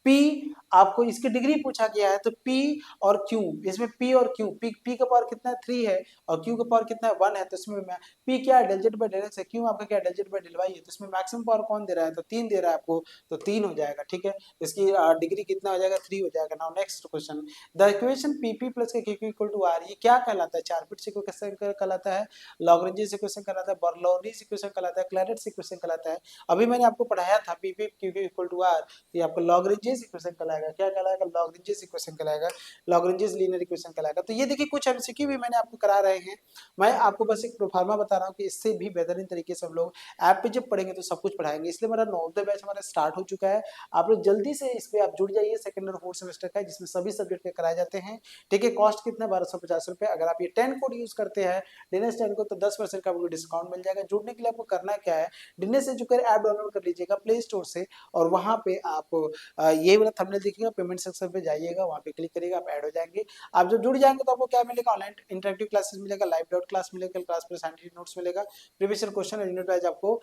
Speaker 1: पी आपको इसकी डिग्री पूछा गया है, तो पी और क्यू, इसमें पी और क्यू, पी का पावर कितना है 3 है और क्यू का पावर कितना है 1 है, तो इसमें पी क्या है, del Z by del X है, क्यू आपका क्या है, del Z by del Y है। तो इसमें मैक्सिमम पावर कौन दे रहा है, तो 3 दे रहा है आपको, तो 3 हो जाएगा, ठीक है। इसकी डिग्री कितना हो जाएगा, 3 हो जाएगा। Now next question, the equation P plus के क्यू इक्वल टू आर, ये क्या कहलाता है, चारपिट इक्वेशन कहलाता है, लॉग्रेंजेस इक्वेशन कहलाता है, बर्नौलीज इक्वेशन कहलाता है, क्लैरेट्स इक्वेशन कहलाता है। अभी मैंने आपको पढ़ाया था P Q equal to R, ये आपको लॉग्रेंजेस इक्वेशन कहलाएगा। क्या कहलाएगा, लॉग्रेंजेस इक्वेशन कहलाएगा, लॉग्रेंजेस लीनियर इक्वेशन कहलाएगा। तो ये देखिए कुछ एमसीक्यू भी मैंने आपको करा रहे हैं। मैं आपको बस एक प्रोफार्मा बता रहा हूँ कि इससे भी बेहतरीन तरीके से हम लोग ऐप पे जब पढ़ेंगे तो सब कुछ पढ़ाएंगे। इसलिए मेरा नवोदय बैच हमारा स्टार्ट हो चुका है। आप लोग जल्दी से इस पे आप जुड़ जाइए, सेकंड और फोर्थ सेमेस्टर का है, जिसमें सभी सब्जेक्ट के कराए जाते हैं, ठीक है। कॉस्ट कितना है, 1250 रुपए। अगर आप ये 10 कोड यूज करते हैं डिनेस 10 को, तो 10% का आपको डिस्काउंट मिल जाएगा। जुड़ने के लिए आपको करना क्या है, डिनेस एजुकेटर ऐप डाउनलोड कर लीजिएगा प्ले स्टोर से, और वहां पे आप ये वाला थंबनेल देखिएगा, पेमेंट सेक्शन पे जाइएगा, वहां पे क्लिक करिएगा, आप ऐड हो जाएंगे। आप जब जुड़ जाएंगे तो आपको क्या मिलेगा, ऑनलाइन इंटरेक्टिव क्लासेस मिलेगा, लाइव डाउट क्लास मिलेगा, क्लास पर साइंटिफिक नोट्स मिलेगा, प्रीवियस क्वेश्चन और यूनिट वाइज आपको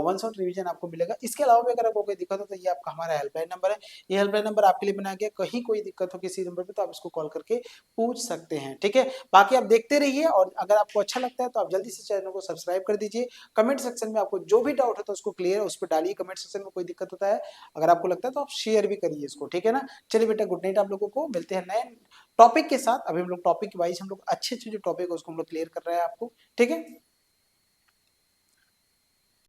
Speaker 1: वन शॉट रिवीजन आपको मिलेगा। इसके अलावा भी अगर आपको कोई दिक्कत हो तो ये आपका हमारा हेल्पलाइन नंबर है, ये हेल्पलाइन नंबर आपके लिए बनाया गया, कहीं कोई दिक्कत हो किसी नंबर पे तो आप इसको कॉल करके पूछ सकते हैं, ठीक है। बाकी आप देखते रहिए, और अगर आपको अच्छा लगता है तो आप जल्दी से चैनल को सब्सक्राइब कर दीजिए। कमेंट सेक्शन में आपको जो भी डाउट होता है उसको क्लियर उस पर डालिए, कमेंट सेक्शन में कोई दिक्कत होता है अगर आपको लगता है तो आप शेयर भी करिए इसको, ठीक है ना। चलिए बेटा, गुड नाइट आप लोगों को, मिलते हैं नए टॉपिक के साथ। अभी हम लोग टॉपिक वाइज हम लोग अच्छे अच्छे जो टॉपिक है उसको हम लोग क्लियर कर रहे हैं आपको, ठीक है।